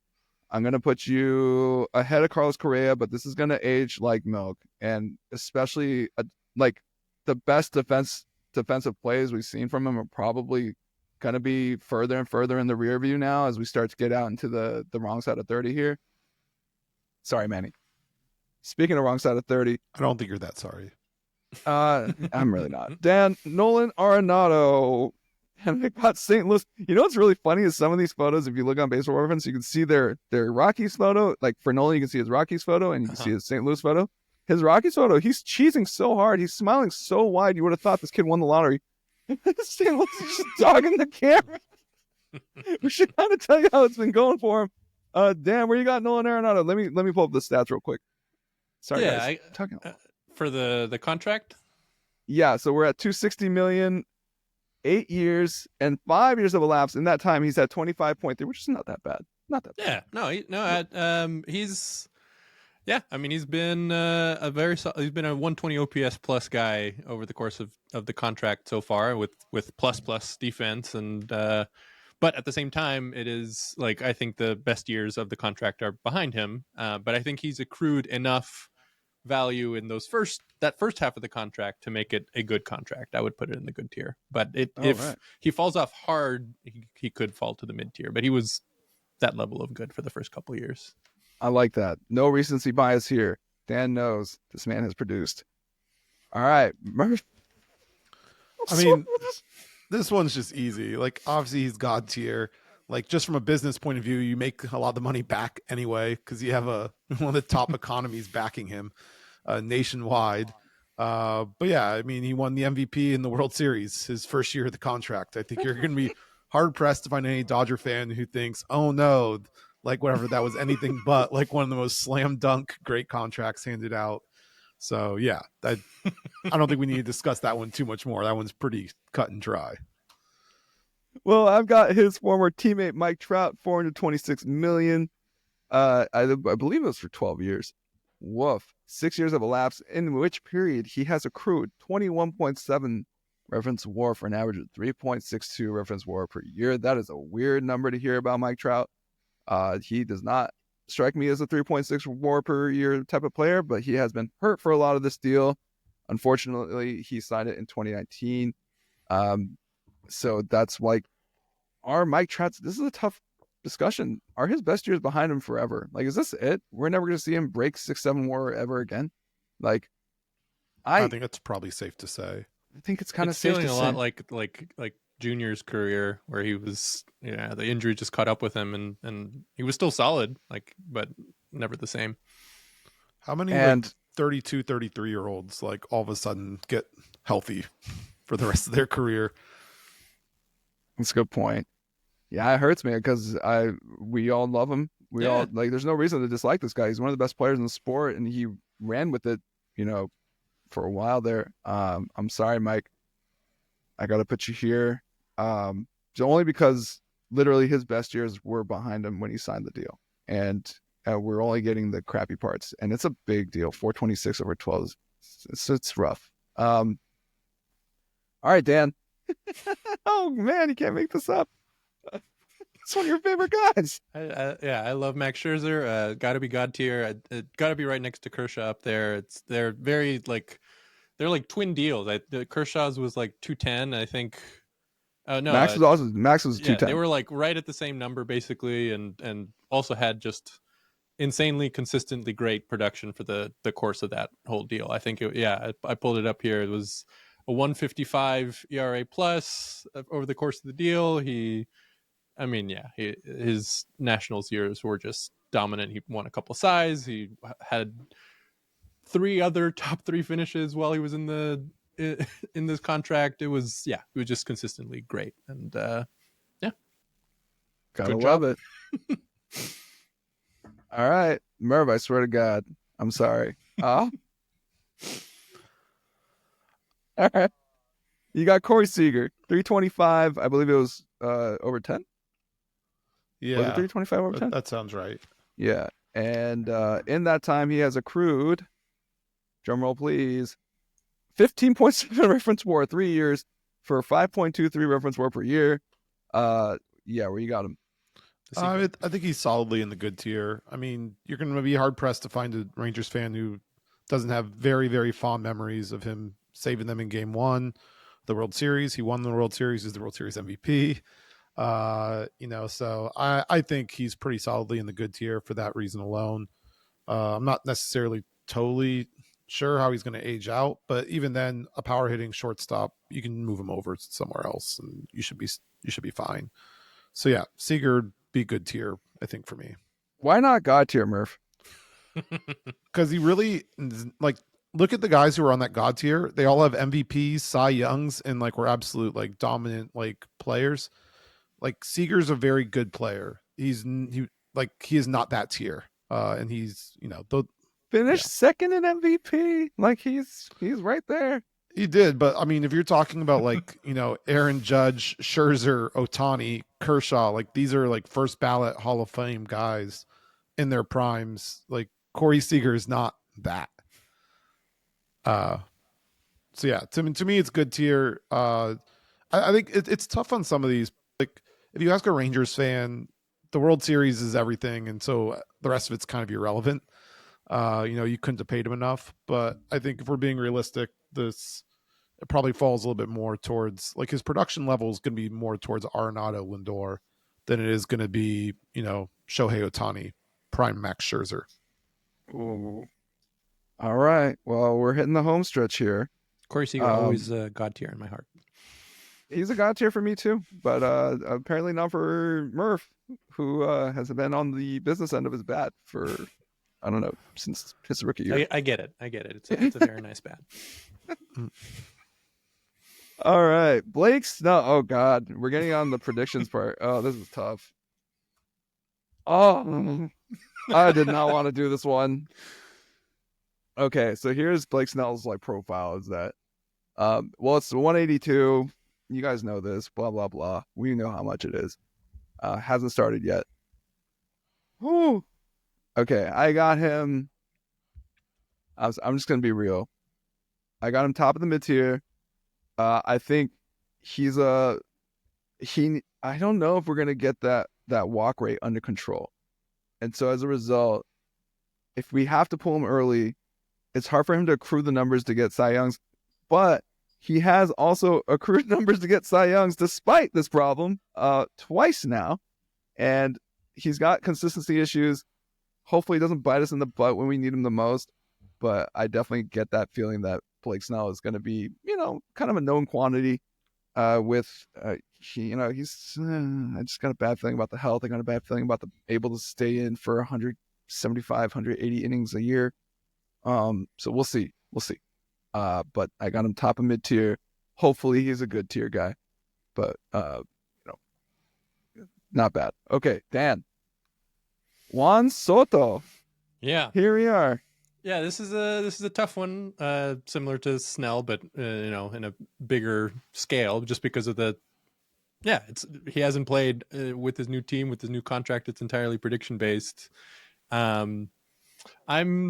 I'm going to put you ahead of Carlos Correa, but this is going to age like milk. And especially like the best defensive plays we've seen from him are probably going to be further and further in the rear view now as we start to get out into the wrong side of 30 here. Sorry, Manny. Speaking of wrong side of 30. I don't think you're that sorry. I'm really not. Dan, Nolan Arenado. And they got St. Louis. You know what's really funny is some of these photos, if you look on Baseball Reference, you can see their Rockies photo. Like for Nolan, you can see his Rockies photo, and you can see his St. Louis photo. His Rockies photo, he's cheesing so hard. He's smiling so wide. You would have thought this kid won the lottery. St. Louis is just dogging the camera. We should kind of tell you how it's been going for him. Dan, where you got Nolan Arenado? Let me pull up the stats real quick. Sorry, guys. For the contract. Yeah, so we're at $260 million. 8 years and 5 years of elapsed. In that time, he's at 25.3, which is not that bad. Not that bad. Yeah, he's I mean, he's been he's been a 120 OPS plus guy over the course of the contract so far with plus defense and but at the same time, it is like I think the best years of the contract are behind him. But I think he's accrued enough value in that first half of the contract to make it a good contract. I would put it in the good tier. But if he falls off hard, he could fall to the mid tier. But he was that level of good for the first couple of years. I like that. No recency bias here. Dan knows this man has produced. All right, Murph. I mean, this one's just easy. Like obviously he's God tier. Like just from a business point of view, you make a lot of the money back anyway because you have one of the top economies backing him nationwide. But yeah, I mean, he won the MVP in the World Series his first year of the contract. I think you're going to be hard pressed to find any Dodger fan who thinks, oh no, like whatever, that was anything but like one of the most slam dunk great contracts handed out. So yeah, I don't think we need to discuss that one too much more. That one's pretty cut and dry. Well, I've got his former teammate Mike Trout, $426 million. I believe it was for 12 years. Woof. 6 years of elapsed, in which period he has accrued 21.7 reference WAR for an average of 3.62 reference WAR per year. That is a weird number to hear about Mike Trout. He does not strike me as a 3.6 WAR per year type of player, but he has been hurt for a lot of this deal. Unfortunately, he signed it in 2019. So that's like our Mike Trout. This is a tough discussion. Are his best years behind him forever? Like, is this it? We're never going to see him break 6-7 WAR ever again. Like, I think it's probably safe to say. I think it's kind of safe feeling to a say. lot like Junior's career, where he was, the injury just caught up with him, and he was still solid, but never the same. How many 32, 33-year-olds like all of a sudden get healthy for the rest of their career? That's a good point. Yeah, it hurts me because we all love him. We all like. There's no reason to dislike this guy. He's one of the best players in the sport, and he ran with it, for a while there. I'm sorry, Mike. I got to put you here. Only because literally his best years were behind him when he signed the deal, and we're only getting the crappy parts, and it's a big deal. 426 over 12. It's rough. All right, Dan. Oh man, you can't make this up. It's one of your favorite guys. I love Max Scherzer. Got to be God tier. Got to be right next to Kershaw up there. They're very they're like twin deals. Kershaw's was like 210, I think. No, Max was 210. They were like right at the same number basically, and also had just insanely consistently great production for the course of that whole deal. I think I pulled it up here. It was a 1.55 ERA plus over the course of the deal. His Nationals years were just dominant. He won a couple sides. He had 3 other top 3 finishes while he was in this contract. It was just consistently great. And gotta love it. All right, Merv, I swear to God, I'm sorry. All right. You got Corey Seager, 325. I believe it was over 10. Yeah. Was it 325 over 10? That sounds right. Yeah. And in that time, he has accrued, drum roll please, 15.7 reference WAR 3 years for 5.23 reference WAR per year. Yeah, where you got him? I think he's solidly in the good tier. I mean, you're going to be hard pressed to find a Rangers fan who doesn't have very, very fond memories of him saving them in Game 1, the World Series. He won the World Series. He's the World Series MVP. So I think he's pretty solidly in the good tier for that reason alone. I'm not necessarily totally sure how he's going to age out, but even then, a power hitting shortstop, you can move him over somewhere else, and you should be fine. So yeah, Seager be good tier, I think, for me. Why not God tier, Murph? Because he really, like, look at the guys who are on that God tier. They all have MVPs, Cy Youngs, and like we're absolute like dominant like players. Like Seager's a very good player. He is not that tier. And he's Finished second in MVP. Like he's right there. He did, but I mean, if you're talking about like Aaron Judge, Scherzer, Ohtani, Kershaw, like these are like first ballot Hall of Fame guys in their primes. Like Corey Seager is not that. So yeah, to me, it's good tier. I think it's tough on some of these. Like if you ask a Rangers fan, the World Series is everything, and so the rest of it's kind of irrelevant. You couldn't have paid him enough, but I think if we're being realistic, it probably falls a little bit more towards like his production level is going to be more towards Arenado, Lindor than it is going to be, Shohei Ohtani, prime Max Scherzer. Ooh. All right. Well, we're hitting the home stretch here. Corey Seager always God tier in my heart. He's a God tier for me too, but apparently not for Murph, who has been on the business end of his bat for, I don't know, since his rookie year. I get it. It's a very nice bat. All right. Blake Snell. Oh, God. We're getting on the predictions part. Oh, this is tough. Oh, I did not want to do this one. Okay, so here's Blake Snell's like profile. Is that, well, it's 182. You guys know this. Blah blah blah. We know how much it is. Hasn't started yet. Whew. Okay, I got him. I'm just gonna be real. I got him top of the mid tier. I think I don't know if we're gonna get that walk rate under control, and so as a result, if we have to pull him early, it's hard for him to accrue the numbers to get Cy Youngs, but he has also accrued numbers to get Cy Youngs despite this problem twice now, and he's got consistency issues. Hopefully he doesn't bite us in the butt when we need him the most, but I definitely get that feeling that Blake Snell is going to be, kind of a known quantity I just got a bad feeling about the health. I got a bad feeling about the able to stay in for 175, 180 innings a year. So we'll see. But I got him top of mid tier. Hopefully he's a good tier guy, but not bad. Okay, Dan. Juan Soto. Yeah. Here we are. Yeah, this is a tough one, similar to Snell, but in a bigger scale, just because of he hasn't played with his new team, with his new contract. It's entirely prediction based. I'm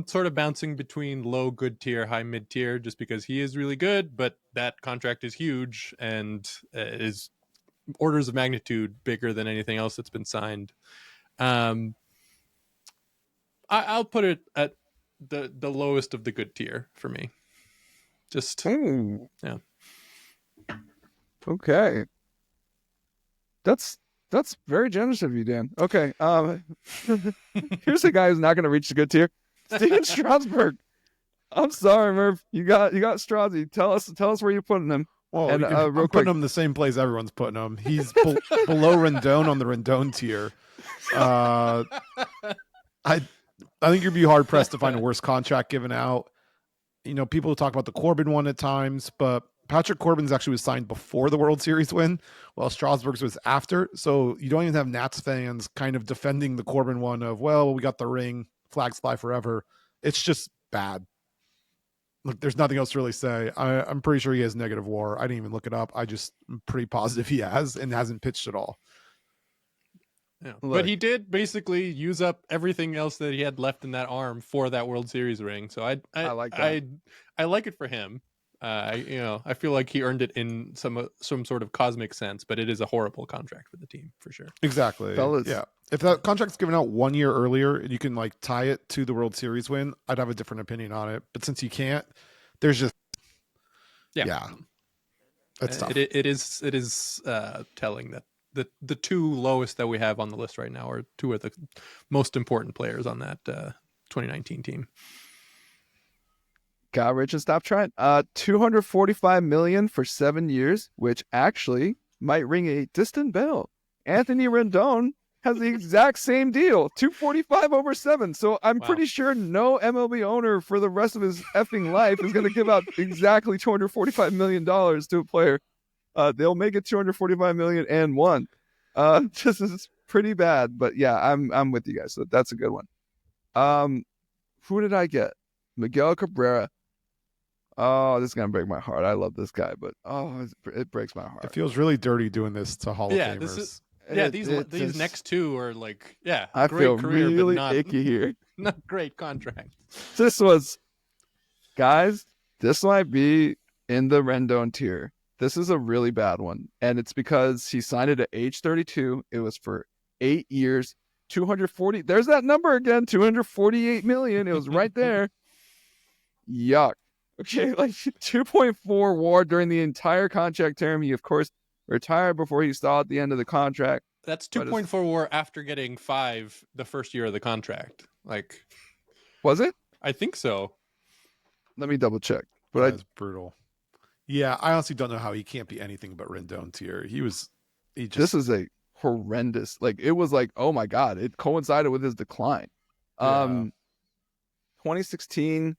sort of bouncing between low good tier, high mid tier, just because he is really good, but that contract is huge and is orders of magnitude bigger than anything else that's been signed. I'll put it at the lowest of the good tier for me. Just yeah. Okay. That's very generous of you, Dan. Okay. Here's a guy who's not going to reach the good tier. Steven Strasburg. I'm sorry, Murph. You got Strasy. Tell us where you're putting him. Well, and I'm putting him the same place everyone's putting him. He's below Rendon on the Rendon tier. I think you'd be hard pressed to find a worse contract given out. People talk about the Corbin one at times, but Patrick Corbin's actually was signed before the World Series win, while Strasburg's was after. So you don't even have Nats fans kind of defending the Corbin one of, well, we got the ring, flags fly forever. It's just bad. Look, there's nothing else to really say. I'm pretty sure he has negative WAR. I didn't even look it up. I'm pretty positive he has and hasn't pitched at all. Yeah. But he did basically use up everything else that he had left in that arm for that World Series ring. So I like that. I like it for him. I feel like he earned it in some sort of cosmic sense, but it is a horrible contract for the team for sure. Exactly. Fellas. Yeah. If that contract's given out 1 year earlier and you can like tie it to the World Series win, I'd have a different opinion on it. But since you can't, there's just that's tough. It is telling that the two lowest that we have on the list right now are two of the most important players on that 2019 team. Got rich and stop trying. $245 million for 7 years, which actually might ring a distant bell. Anthony Rendon has the exact same deal, $245 over 7. So I'm pretty sure no MLB owner for the rest of his effing life is going to give out exactly $245 million to a player. They'll make it $245 million and one. This is pretty bad, but yeah, I'm with you guys. So that's a good one. Who did I get? Miguel Cabrera. Oh, this is gonna break my heart. I love this guy, but it breaks my heart. It feels really dirty doing this to Hall of Famers. These next two are like, I great feel career, really but not icky here. not great contract. This might be in the Rendon tier. This is a really bad one, and it's because he signed it at age 32. It was for 8 years, 240. There's that number again, 248 million. It was right there. Yuck. Okay, like 2.4 WAR during the entire contract term. He, of course, retired before he saw at the end of the contract. That's 2.4 WAR after getting 5 the first year of the contract. Like, was it? I think so. Let me double check. But That's brutal. Yeah, I honestly don't know how he can't be anything but Rendon tier. This is a horrendous. Like, it was like, oh my god, it coincided with his decline. 2016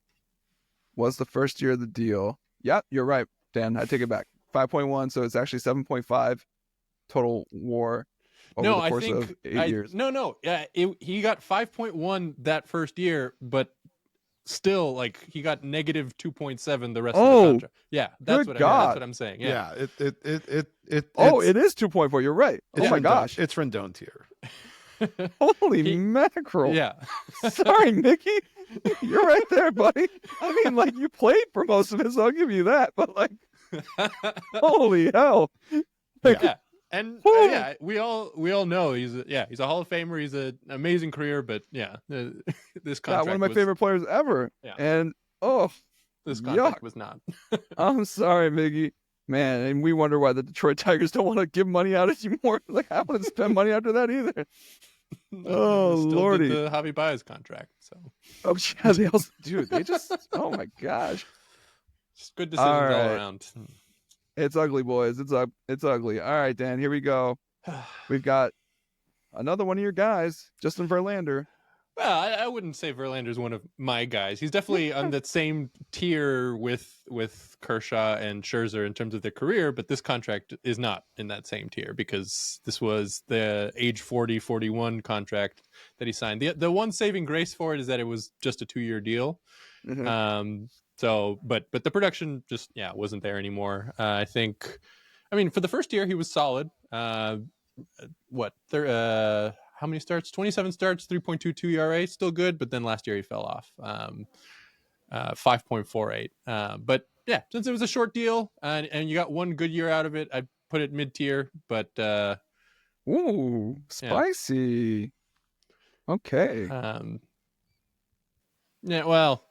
was the first year of the deal. Yep, you're right, Dan. I take it back. 5.1, so it's actually 7.5 total WAR over the course of 8 years. No. Yeah, he got 5.1 that first year, but still, like, he got negative 2.7 the rest of the contract. Yeah, that's what I'm saying. Yeah, it is 2.4. You're right. Oh my gosh, it's Rendon tier. Holy mackerel! Yeah, sorry, Mickey. You're right there, buddy. I mean, like, you played for most of it, so I'll give you that. But like, holy hell! Like, and we all know he's a Hall of Famer. He's an amazing career, but this contract one of my favorite players ever. Yeah. And this contract was not. I'm sorry, Mickey. Man, and we wonder why the Detroit Tigers don't want to give money out anymore. Like, I wouldn't spend money after that either. Oh, Lordy. The Javi Baez contract. So. Oh, yeah, they also, dude, they just, oh my gosh. Just good decisions all around. It's ugly, boys. It's ugly. All right, Dan, here we go. We've got another one of your guys, Justin Verlander. Well, I wouldn't say Verlander's one of my guys. He's definitely on that same tier with Kershaw and Scherzer in terms of their career, but this contract is not in that same tier because this was the age 40, 41 contract that he signed. The one saving grace for it is that it was just a 2-year deal. Mm-hmm. But the production just wasn't there anymore. I think, for the first year he was solid. How many starts? 27 starts, 3.22 ERA, still good. But then last year he fell off, 5.48. But yeah, since it was a short deal and you got one good year out of it, I put it mid-tier. But ooh, spicy. Okay. Well,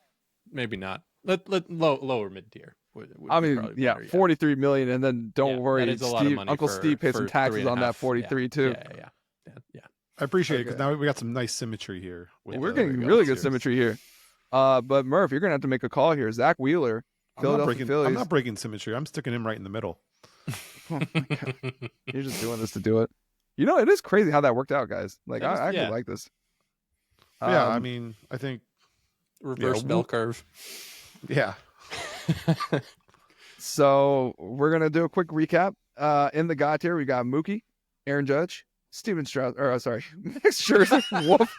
maybe not. Let lower mid-tier. Would 43 million, and then don't worry, that is a lot of money. Uncle Steve paid some taxes on that 43 too. Yeah. I appreciate it because now we got some nice symmetry here. We're getting really good symmetry here. But Murph, you're gonna have to make a call here. Zack Wheeler, Philadelphia Phillies. I'm not breaking symmetry. I'm sticking him right in the middle. Oh my God. You're just doing this to do it. It is crazy how that worked out, guys. Like, I actually like this. I think reverse bell curve. Yeah. So we're gonna do a quick recap. In the God tier, we got Mookie, Aaron Judge, Max Scherzer. Woof.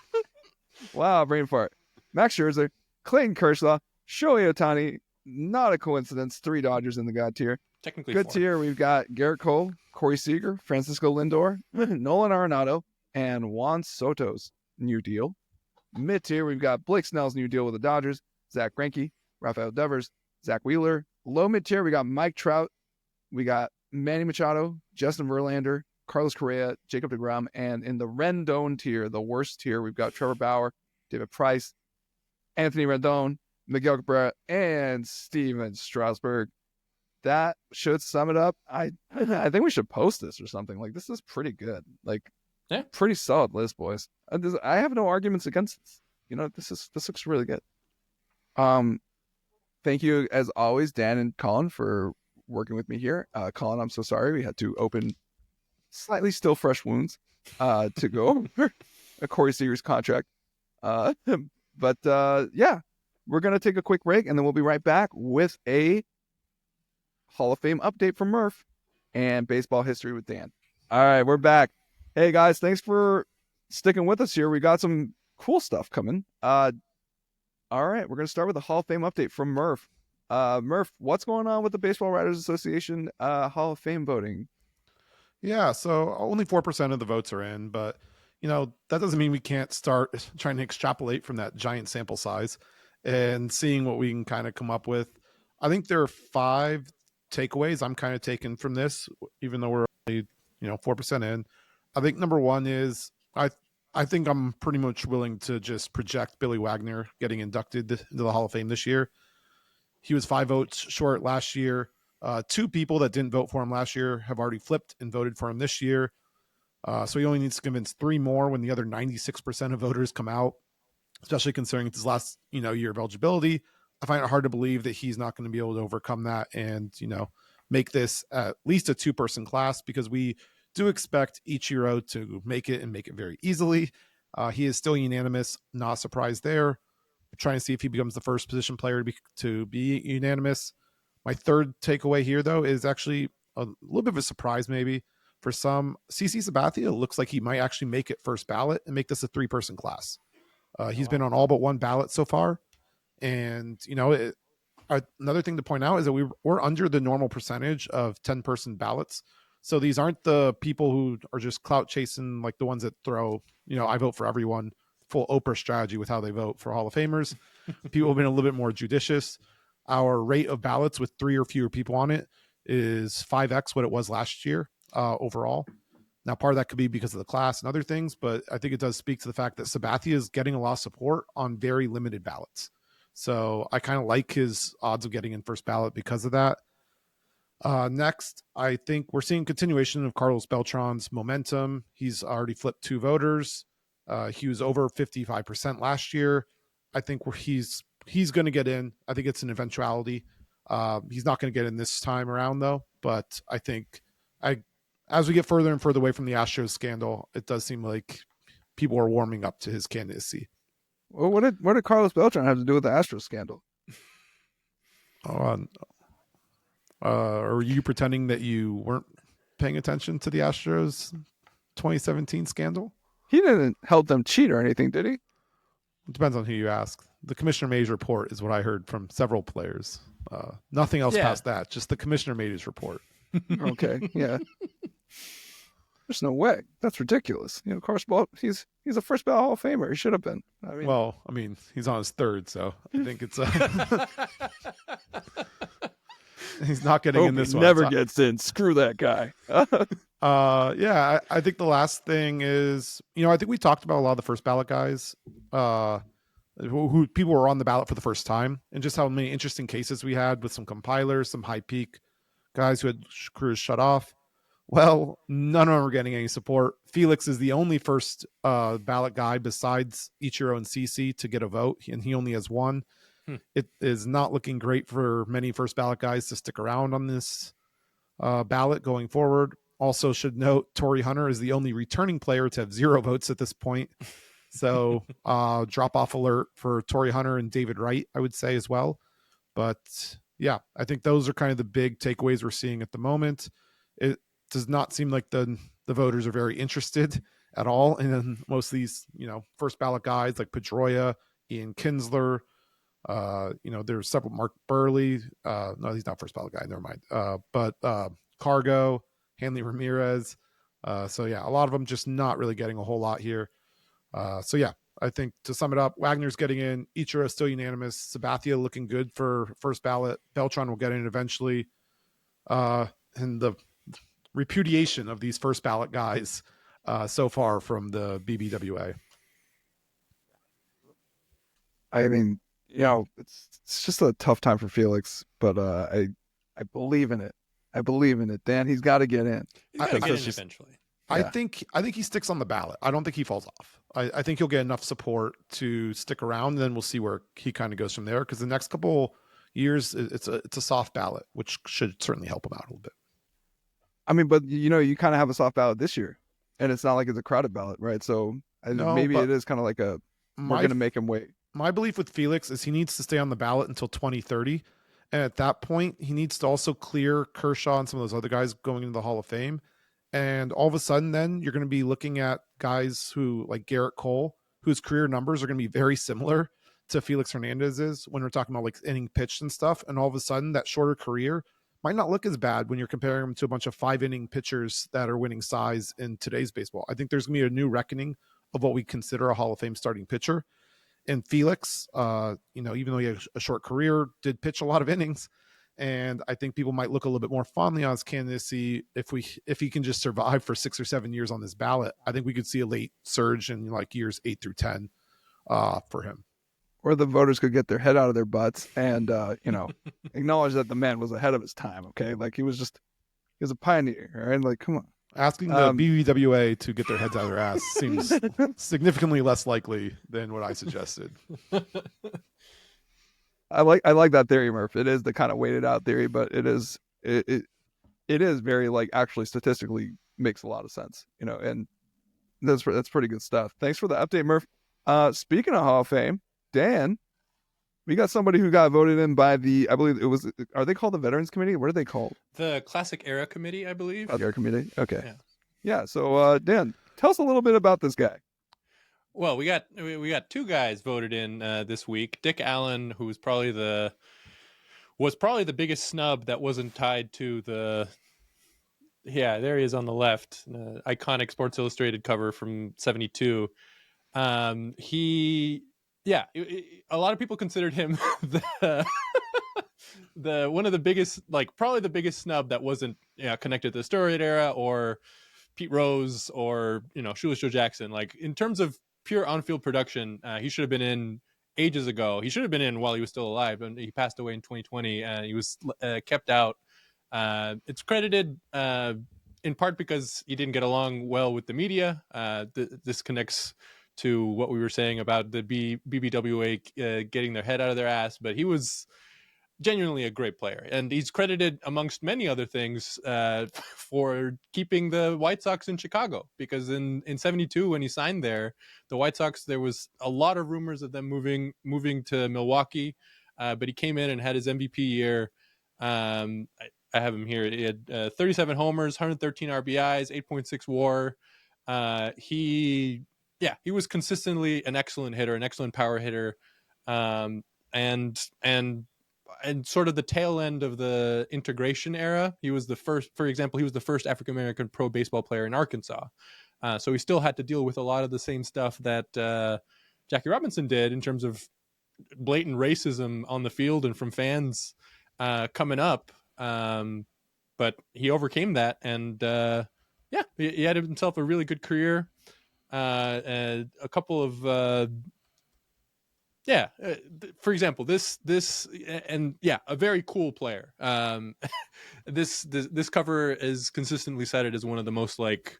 Wow, brain fart. Max Scherzer, Clayton Kershaw, Shohei Ohtani. Not a coincidence. 3 Dodgers in the God tier. Technically, good 4. tier. We've got Garrett Cole, Corey Seager, Francisco Lindor, Nolan Arenado, and Juan Soto's new deal. Mid tier, we've got Blake Snell's new deal with the Dodgers, Zach Greinke, Rafael Devers, Zack Wheeler, Low mid tier, we got Mike Trout, we got Manny Machado, Justin Verlander, Carlos Correa, Jacob deGrom, and in the Rendon tier, the worst tier, we've got Trevor Bauer, David Price, Anthony Rendon, Miguel Cabrera, and Steven Strasburg. That should sum it up. I think we should post this or something. Like, this is pretty good. Like, Yeah. pretty solid list, boys. I have no arguments against this. This looks really good. Thank you as always, Dan and Collin, for working with me here. Collin, I'm so sorry we had to open slightly still fresh wounds to go over a Corey Seager's contract. But we're gonna take a quick break and then we'll be right back with a Hall of Fame update from Murph and baseball history with Dan. All right, we're back. Hey guys, thanks for sticking with us here. We got some cool stuff coming. All right, we're going to start with the Hall of Fame update from Murph. Murph, what's going on with the Baseball Writers Association Hall of Fame voting? Yeah, so only 4% of the votes are in, but that doesn't mean we can't start trying to extrapolate from that giant sample size and seeing what we can kind of come up with. I think there are 5 takeaways I'm kind of taking from this, even though we're only 4% in. I think number one is I think I'm pretty much willing to just project Billy Wagner getting inducted into the Hall of Fame this year. He was 5 votes short last year. 2 people that didn't vote for him last year have already flipped and voted for him this year. So he only needs to convince 3 more when the other 96% of voters come out, especially considering it's his last, year of eligibility. I find it hard to believe that he's not going to be able to overcome that and, make this at least a 2-person class, because we do expect Ichiro to make it and make it very easily. He is still unanimous, not surprised there. We're trying to see if he becomes the first position player to be unanimous. My third takeaway here, though, is actually a little bit of a surprise maybe. For some, CC Sabathia looks like he might actually make it first ballot and make this a 3-person class. He's been on all but 1 ballot so far. And, another thing to point out is that we're under the normal percentage of 10-person ballots. So these aren't the people who are just clout chasing, like the ones that throw, I vote for everyone, full Oprah strategy with how they vote for Hall of Famers. People have been a little bit more judicious. Our rate of ballots with 3 or fewer people on it is 5x what it was last year overall. Now, part of that could be because of the class and other things, but I think it does speak to the fact that Sabathia is getting a lot of support on very limited ballots. So I kind of like his odds of getting in first ballot because of that. Next, I think we're seeing continuation of Carlos Beltran's momentum. He's already flipped 2 voters. He was over 55% last year. I think he's going to get in. I think it's an eventuality. He's not going to get in this time around, though. But I think as we get further and further away from the Astros scandal, it does seem like people are warming up to his candidacy. Well, what did Carlos Beltran have to do with the Astros scandal? Are you pretending that you weren't paying attention to the Astros 2017 scandal? He didn't help them cheat or anything, did he? It depends on who you ask. The Commissioner made his report is what I heard from several players. Nothing else past that. Just the Commissioner made his report. Okay, yeah. There's no way. That's ridiculous. Carlos Beltran, he's a first ballot Hall of Famer. He should have been. He's on his 3rd, so I think it's he's not getting in this one. Never gets in. Screw that guy. I think the last thing is, I think we talked about a lot of the first ballot guys, who people were on the ballot for the first time, and just how many interesting cases we had with some compilers, some high peak guys who had careers shut off. Well, none of them are getting any support. Felix is the only first ballot guy besides Ichiro and CC to get a vote, and he only has 1. It is not looking great for many first ballot guys to stick around on this ballot going forward. Also should note, Torrey Hunter is the only returning player to have 0 votes at this point. So drop-off alert for Torrey Hunter and David Wright, I would say, as well. But yeah, I think those are kind of the big takeaways we're seeing at the moment. It does not seem like the voters are very interested at all in most of these, first ballot guys like Pedroia, Ian Kinsler. There's several, Mark Burley. No, he's not first ballot guy. Never mind. But Cargo, Hanley Ramirez. A lot of them just not really getting a whole lot here. I think to sum it up, Wagner's getting in, Ichiro is still unanimous, Sabathia looking good for first ballot, Beltran will get in eventually, and the repudiation of these first ballot guys so far from the BBWA. I mean, it's just a tough time for Felix, but I believe in it. I believe in it. Dan, he's got to get in. He's got to get in just- eventually. I think he sticks on the ballot. I don't think he falls off. I think he'll get enough support to stick around, and then we'll see where he kind of goes from there. Because the next couple years, it's a soft ballot, which should certainly help him out a little bit. I mean, but you kind of have a soft ballot this year, and it's not like it's a crowded ballot, right? So maybe it is kind of like we're going to make him wait. My belief with Felix is he needs to stay on the ballot until 2030. And at that point, he needs to also clear Kershaw and some of those other guys going into the Hall of Fame. And all of a sudden, then you're going to be looking at guys who, like Garrett Cole, whose career numbers are going to be very similar to Felix Hernandez's when we're talking about like inning pitched and stuff. And all of a sudden, that shorter career might not look as bad when you're comparing him to a bunch of 5-inning pitchers that are winning size in today's baseball. I think there's going to be a new reckoning of what we consider a Hall of Fame starting pitcher. And Felix, even though he had a short career, did pitch a lot of innings. And I think people might look a little bit more fondly on his candidacy if he can just survive for 6 or 7 years on this ballot. I think we could see a late surge in like years 8 through 10 for him. Or the voters could get their head out of their butts and acknowledge that the man was ahead of his time. Okay, like he was a pioneer, right? Like, come on. Asking the BBWA to get their heads out of their ass seems significantly less likely than what I suggested. I like that theory, Murph. It is the kind of weighted out theory, but it is very like actually statistically makes a lot of sense, and that's pretty good stuff. Thanks for the update, Murph. Speaking of Hall of Fame, Dan, we got somebody who got voted in by I believe it was, are they called the Veterans Committee? What are they called? The Classic Era Committee, I believe. Era Committee. Okay. Yeah. So, Dan, tell us a little bit about this guy. Well, we got two guys voted in this week. Dick Allen, who was probably the biggest snub that wasn't tied to the. Yeah, there he is on the left, iconic Sports Illustrated cover from '72. A lot of people considered him the one of the biggest, like probably the biggest snub that wasn't connected to the steroid era or Pete Rose or Shoeless Joe Jackson. Like in terms of pure on-field production, he should have been in ages ago. He should have been in while he was still alive, and he passed away in 2020. And he was kept out. It's credited in part because he didn't get along well with the media. This connects to what we were saying about the BBWA getting their head out of their ass, but he was genuinely a great player, and he's credited amongst many other things for keeping the White Sox in Chicago, because in '72 when he signed there, the White Sox, there was a lot of rumors of them moving to Milwaukee, but he came in and had his MVP year. I have him here. He had 37 homers, 113 RBIs, 8.6 WAR. He was consistently an excellent hitter, an excellent power hitter, and sort of the tail end of the integration era. He was the first, for example, he was the first African-American pro baseball player in Arkansas. So he still had to deal with a lot of the same stuff that Jackie Robinson did in terms of blatant racism on the field and from fans coming up. But he overcame that, and he had himself a really good career. And a couple of for example, this a very cool player. This cover is consistently cited as one of the most like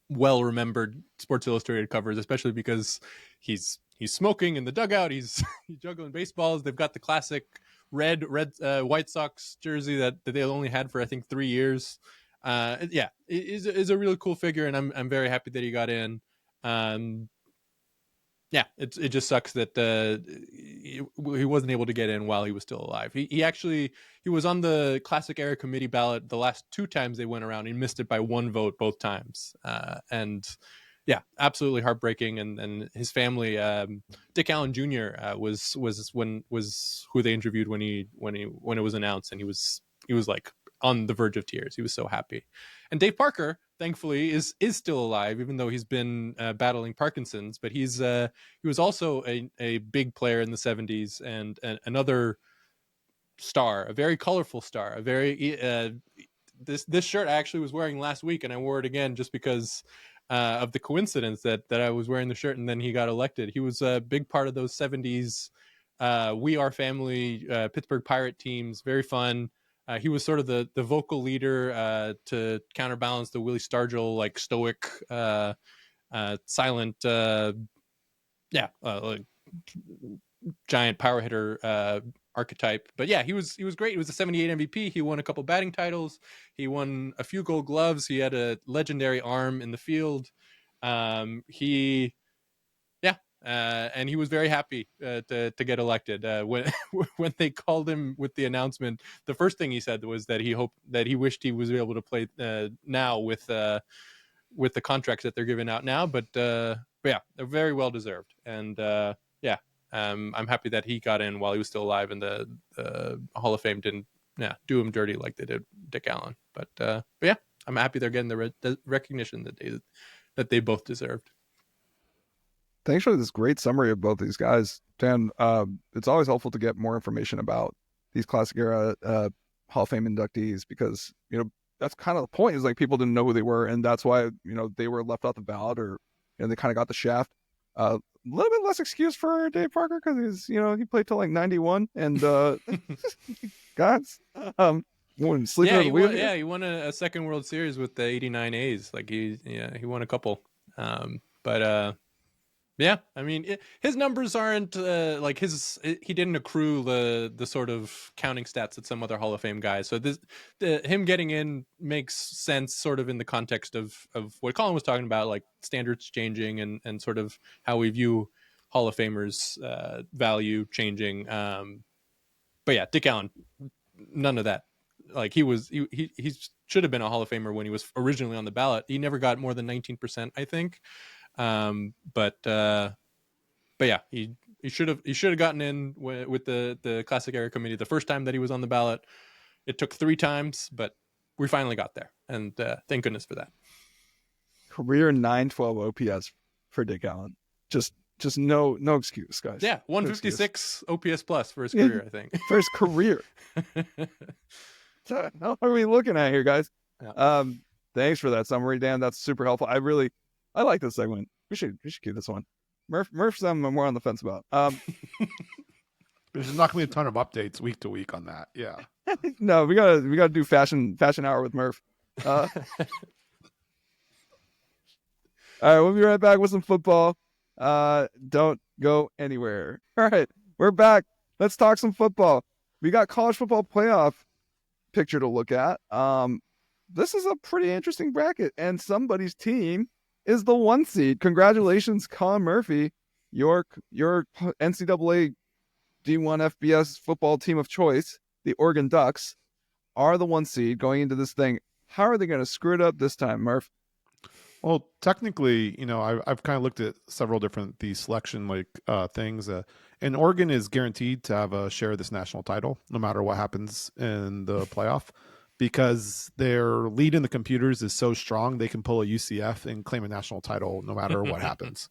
well remembered Sports Illustrated covers, especially because he's smoking in the dugout, he's juggling baseballs. They've got the classic red White Sox jersey that they only had for I think 3 years. It is a really cool figure, and I'm very happy that he got in. It just sucks that he wasn't able to get in while he was still alive. He was on the Classic Era Committee ballot the last 2 times they went around. He missed it by 1 vote both times, absolutely heartbreaking. And his family, Dick Allen Jr. was who they interviewed when it was announced, and he was like on the verge of tears. He was so happy. And Dave Parker, thankfully is still alive, even though he's been battling Parkinson's. But he was also a big player in the 70s and another star, a very colorful star, a very this shirt I actually was wearing last week, and I wore it again just because of the coincidence that I was wearing the shirt and then he got elected. He was a big part of those 70s We Are Family Pittsburgh Pirate teams. Very fun. He was sort of the vocal leader to counterbalance the Willie Stargell like stoic, silent, like, giant power hitter archetype. But yeah, he was great. He was a 78 MVP. He won a couple batting titles. He won a few Gold Gloves. He had a legendary arm in the field. And he was very happy to get elected. When they called him with the announcement, the first thing he said was that he wished he was able to play now with the contracts that they're giving out now. But yeah, they're very well deserved. And I'm happy that he got in while he was still alive, and the Hall of Fame didn't do him dirty like they did Dick Allen. But yeah, I'm happy they're getting the recognition that they both deserved. Thanks for this great summary of both these guys, Dan. It's always helpful to get more information about these classic era Hall of Fame inductees, because that's kind of the point, is like people didn't know who they were, and that's why they were left off the ballot, or they kind of got the shaft. A little bit less excuse for Dave Parker, because he played till like 91, and guys, sleeping at the wheel. He won a second World Series with the '89 A's. Like he won a couple, yeah, I mean, his numbers aren't like he didn't accrue the sort of counting stats that some other Hall of Fame guys. So him getting in makes sense sort of in the context of what Collin was talking about, like standards changing and sort of how we view Hall of Famers value changing. But yeah, Dick Allen, none of that. Like he should have been a Hall of Famer when he was originally on the ballot. He never got more than 19%, I think. But yeah, he should have gotten in with the classic era committee the first time that he was on the ballot. It took 3 times, but we finally got there, and thank goodness for that. Career 912 OPS for Dick Allen. Just no excuse, guys. Yeah, 156 OPS plus for his career, I think. For his career. So, how are we looking at here, guys? Yeah. Thanks for that summary, Dan. That's super helpful. I like this segment. We should keep this one. Murph's I'm more on the fence about. There's not gonna be a ton of updates week to week on that. Yeah. No, we gotta do fashion hour with Murph. All right, we'll be right back with some football. Don't go anywhere. All right, we're back. Let's talk some football. We got college football playoff picture to look at. This is a pretty interesting bracket, and somebody's team is the 1 seed. Congratulations, Collin Murphy. Your NCAA D1 FBS football team of choice, the Oregon Ducks, are the 1 seed going into this thing. How are they going to screw it up this time, Murph? Well, technically, I've kind of looked at several different selection things, and Oregon is guaranteed to have a share of this national title, no matter what happens in the playoff, because their lead in the computers is so strong they can pull a UCF and claim a national title no matter what happens.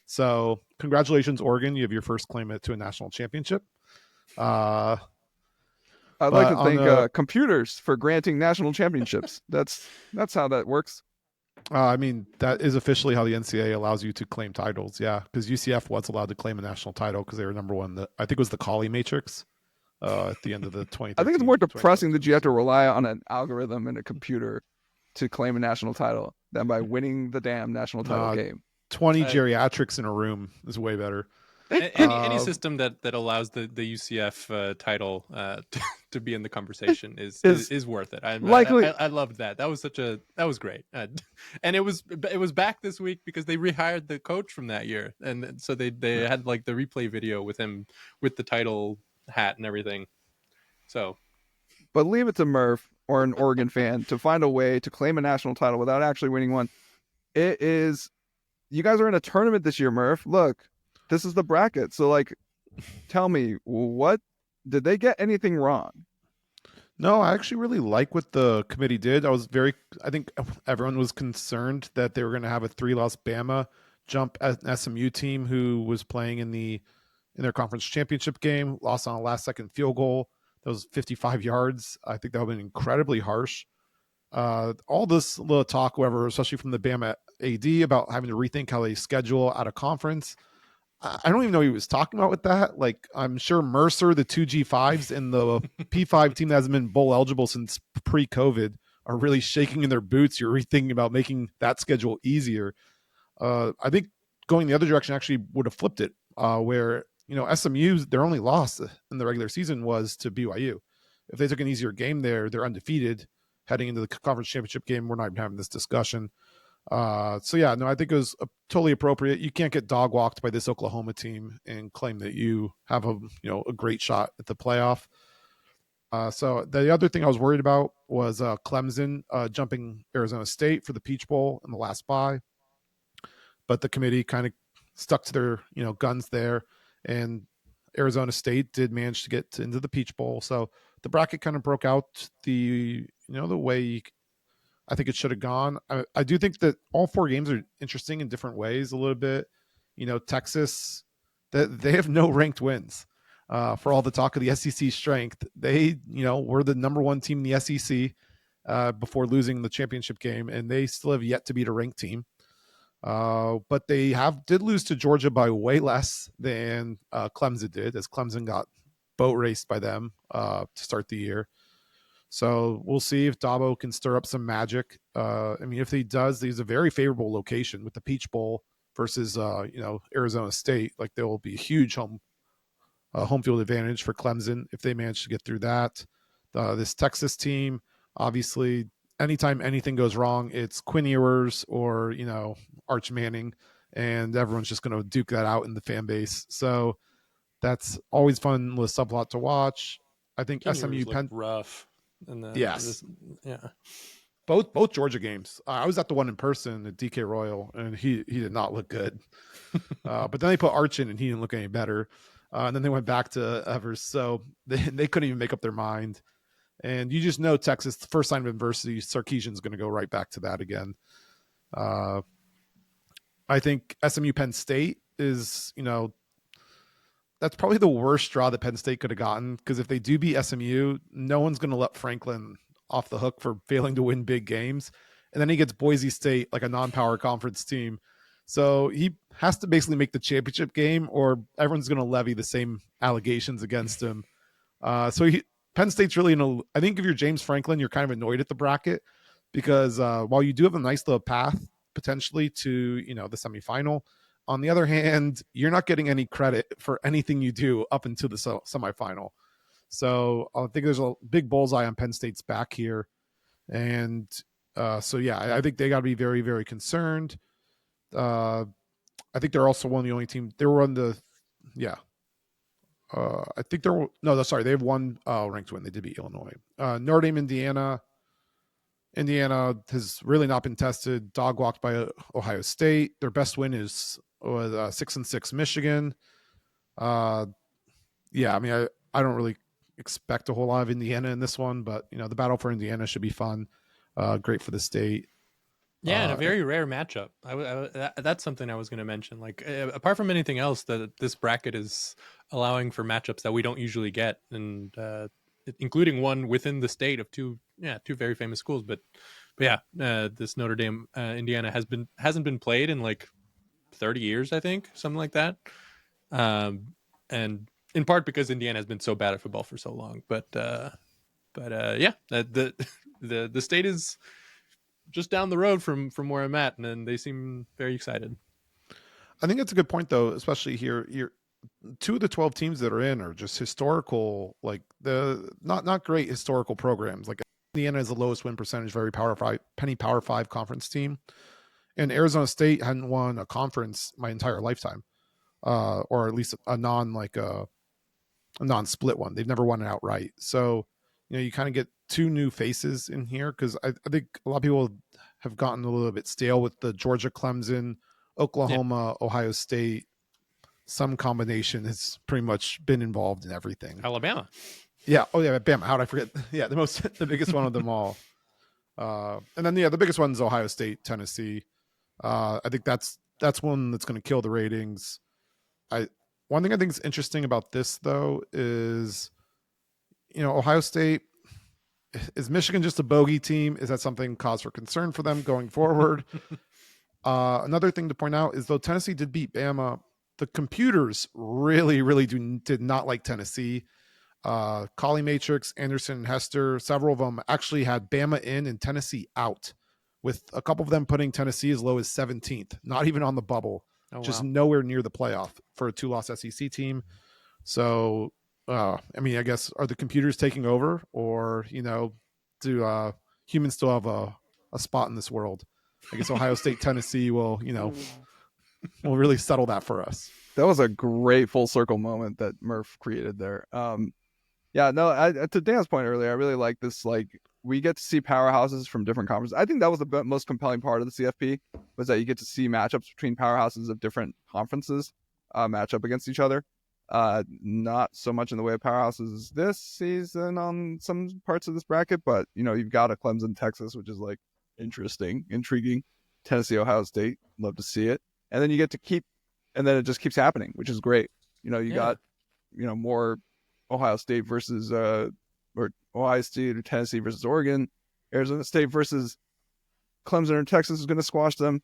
So, congratulations, Oregon! You have your first claim to a national championship. I'd like to thank computers for granting national championships. That's how that works. I mean, that is officially how the NCAA allows you to claim titles. Yeah, because UCF was allowed to claim a national title because they were number one. I think it was the Collin matrix at the end of the 2013. I think it's more depressing that you have to rely on an algorithm and a computer to claim a national title than by winning the damn national title game. 20 geriatrics in a room is way better. Any system that allows the UCF title to be in the conversation is worth it. I loved that. That was great. And it was back this week because they rehired the coach from that year, and so they had like the replay video with him with the title hat and everything. So, but leave it to Murph or an Oregon fan to find a way to claim a national title without actually winning one. You guys are in a tournament this year, Murph. Look. This is the bracket. So, tell me, what did they get anything wrong? No, I actually really like what the committee did. I think everyone was concerned that they were going to have a 3-loss Bama jump at an SMU team who was playing in their conference championship game, lost on a last second field goal. That was 55 yards. I think that would have been incredibly harsh. All this little talk, however, especially from the Bama AD about having to rethink how they schedule out of conference. I don't even know what he was talking about with that. Like, I'm sure Mercer, the 2G5s, and the P5 team that hasn't been bowl eligible since pre-COVID are really shaking in their boots. You're rethinking about making that schedule easier. I think going the other direction actually would have flipped it, where, SMU, their only loss in the regular season was to BYU. If they took an easier game there, they're undefeated heading into the conference championship game. We're not even having this discussion. So yeah, no, I think it was totally appropriate. You can't get dog walked by this Oklahoma team and claim that you have a great shot at the playoff. So the other thing I was worried about was Clemson jumping Arizona State for the Peach Bowl in the last bye, but the committee kind of stuck to their guns there, and Arizona State did manage to get into the Peach Bowl. So the bracket kind of broke out the way I think it should have gone. I do think that all 4 games are interesting in different ways a little bit. Texas, that they have no ranked wins. For all the talk of the SEC strength, they were the number 1 team in the SEC before losing the championship game, and they still have yet to beat a ranked team. But they did lose to Georgia by way less than Clemson did, as Clemson got boat raced by them to start the year. So we'll see if Dabo can stir up some magic. If he does, he's a very favorable location with the Peach Bowl versus Arizona State. Like, there will be a huge home field advantage for Clemson if they manage to get through that. This Texas team, obviously, anytime anything goes wrong, it's Quinn Ewers or Arch Manning, and everyone's just going to duke that out in the fan base. So that's always fun with subplot to watch. I think SMU Penn rough. And yes. Yeah. Both Georgia games. I was at the one in person at DK Royal, and he did not look good. But then they put Arch in, and he didn't look any better. And then they went back to Evers, so they couldn't even make up their mind. And you just know Texas, the first sign of adversity, Sarkisian's going to go right back to that again. I think SMU Penn State is, that's probably the worst draw that Penn State could have gotten, because if they do beat SMU, no one's going to let Franklin off the hook for failing to win big games. And then he gets Boise State, like a non-power conference team. So he has to basically make the championship game, or everyone's going to levy the same allegations against him. Penn State's really I think if you're James Franklin, you're kind of annoyed at the bracket, because while you do have a nice little path potentially to, the semifinal, on the other hand, you're not getting any credit for anything you do up until the semifinal. So I think there's a big bullseye on Penn State's back here. And I think they got to be very, very concerned. I think they're also one of the only teams. They were on the, I think they're, no, sorry, they have one ranked win. They did beat Illinois. Notre Dame, Indiana. Indiana has really not been tested. Dog walked by Ohio State. Their best win was 6-6 Michigan. I don't really expect a whole lot of Indiana in this one, but the battle for Indiana should be fun. Great for the state. Yeah, and a very rare matchup. That's something I was going to mention. Like, apart from anything else, that this bracket is allowing for matchups that we don't usually get, and including one within the state of two very famous schools. But this Notre Dame Indiana hasn't been played in like 30 years, I think, something like that. And in part because Indiana has been so bad at football for so long. But the state is just down the road from where I'm at, and then they seem very excited. I think that's a good point, though, especially here. You're 2 of the 12 teams that are in are just historical, like the not great historical programs. Like, Indiana is the lowest win percentage, very Power 5 conference team, and Arizona State hadn't won a conference my entire lifetime, or at least a non-split one. They've never won it outright. So you kind of get 2 new faces in here, because I think a lot of people have gotten a little bit stale with the Georgia, Clemson, Oklahoma, Ohio State. Some combination has pretty much been involved in everything. Alabama. Yeah. Oh yeah, Bama. How did I forget? Yeah, the biggest one of them all. And then the biggest one's Ohio State, Tennessee. I think that's one that's going to kill the ratings. One thing I think is interesting about this though is, Ohio State, is Michigan just a bogey team? Is that something cause for concern for them going forward? Another thing to point out is though Tennessee did beat Bama, the computers really, really did not like Tennessee. Collin Matrix, Anderson, and Hester, several of them actually had Bama in and Tennessee out, with a couple of them putting Tennessee as low as 17th, not even on the bubble, just nowhere near the playoff for a 2-loss SEC team. So, I mean, I guess, are the computers taking over, or, do humans still have a spot in this world? I guess Ohio State, Tennessee will really settle that for us. That was a great full circle moment that Murph created there. Yeah, no, to Dan's point earlier, I really like this. Like, we get to see powerhouses from different conferences. I think that was the most compelling part of the CFP, was that you get to see matchups between powerhouses of different conferences match up against each other. Not so much in the way of powerhouses this season on some parts of this bracket, but you've got a Clemson, Texas, which is like interesting, intriguing. Tennessee, Ohio State, love to see it. And then you get to keep, and then it just keeps happening, which is great. Got more Ohio State versus or Ohio State or Tennessee versus Oregon. Arizona State versus Clemson or Texas is going to squash them.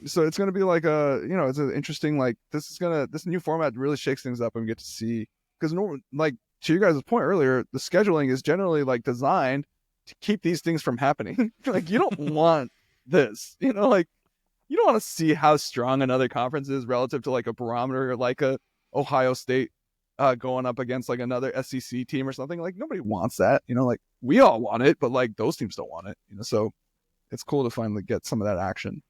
So it's going to be like it's an interesting, like, this new format really shakes things up, and we get to see, because like, to you guys' point earlier, the scheduling is generally like designed to keep these things from happening. Like, you don't want this, like, you don't want to see how strong another conference is relative to like a barometer, or like a Ohio State going up against like another SEC team or something. Like, nobody wants that, like, we all want it, but like those teams don't want it, so it's cool to finally get some of that action.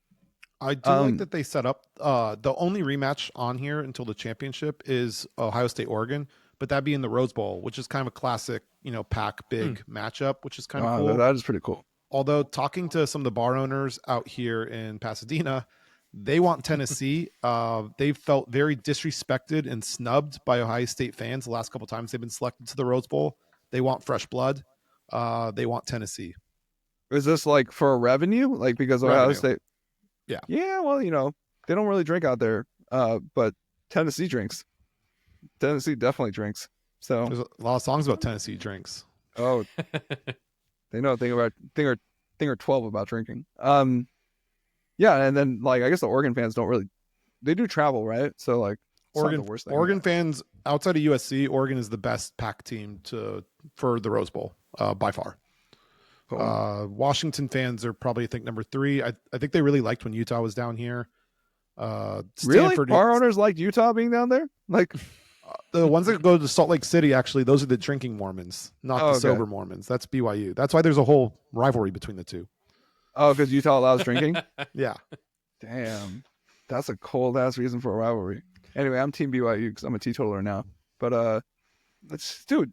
I do like that they set up the only rematch on here until the championship is Ohio State, Oregon, but that'd be in the Rose Bowl, which is kind of a classic, pack big matchup, which is kind of cool. That is pretty cool. Although, talking to some of the bar owners out here in Pasadena, they want Tennessee. They've felt very disrespected and snubbed by Ohio State fans the last couple of times they've been selected to the Rose Bowl. They want fresh blood. They want Tennessee. Is this like for a revenue? Like, because Ohio State? Yeah. Yeah, well, they don't really drink out there, but Tennessee drinks. Tennessee definitely drinks. So there's a lot of songs about Tennessee drinks. Oh, they know a thing or 12 about drinking. Yeah, and then, like, I guess the Oregon fans don't really, they do travel, right? So like, Oregon, not the worst thing. Oregon fans outside of USC, Oregon is the best pack team for the Rose Bowl by far. Cool. Washington fans are probably, I think, number 3. I think they really liked when Utah was down here. Really? Bar owners liked Utah being down there? Like, the ones that go to Salt Lake City, actually, those are the drinking Mormons, not the sober Mormons. That's BYU. That's why there's a whole rivalry between the two. Oh, because Utah allows drinking? Yeah. Damn. That's a cold-ass reason for a rivalry. Anyway, I'm Team BYU because I'm a teetotaler now. But, dude,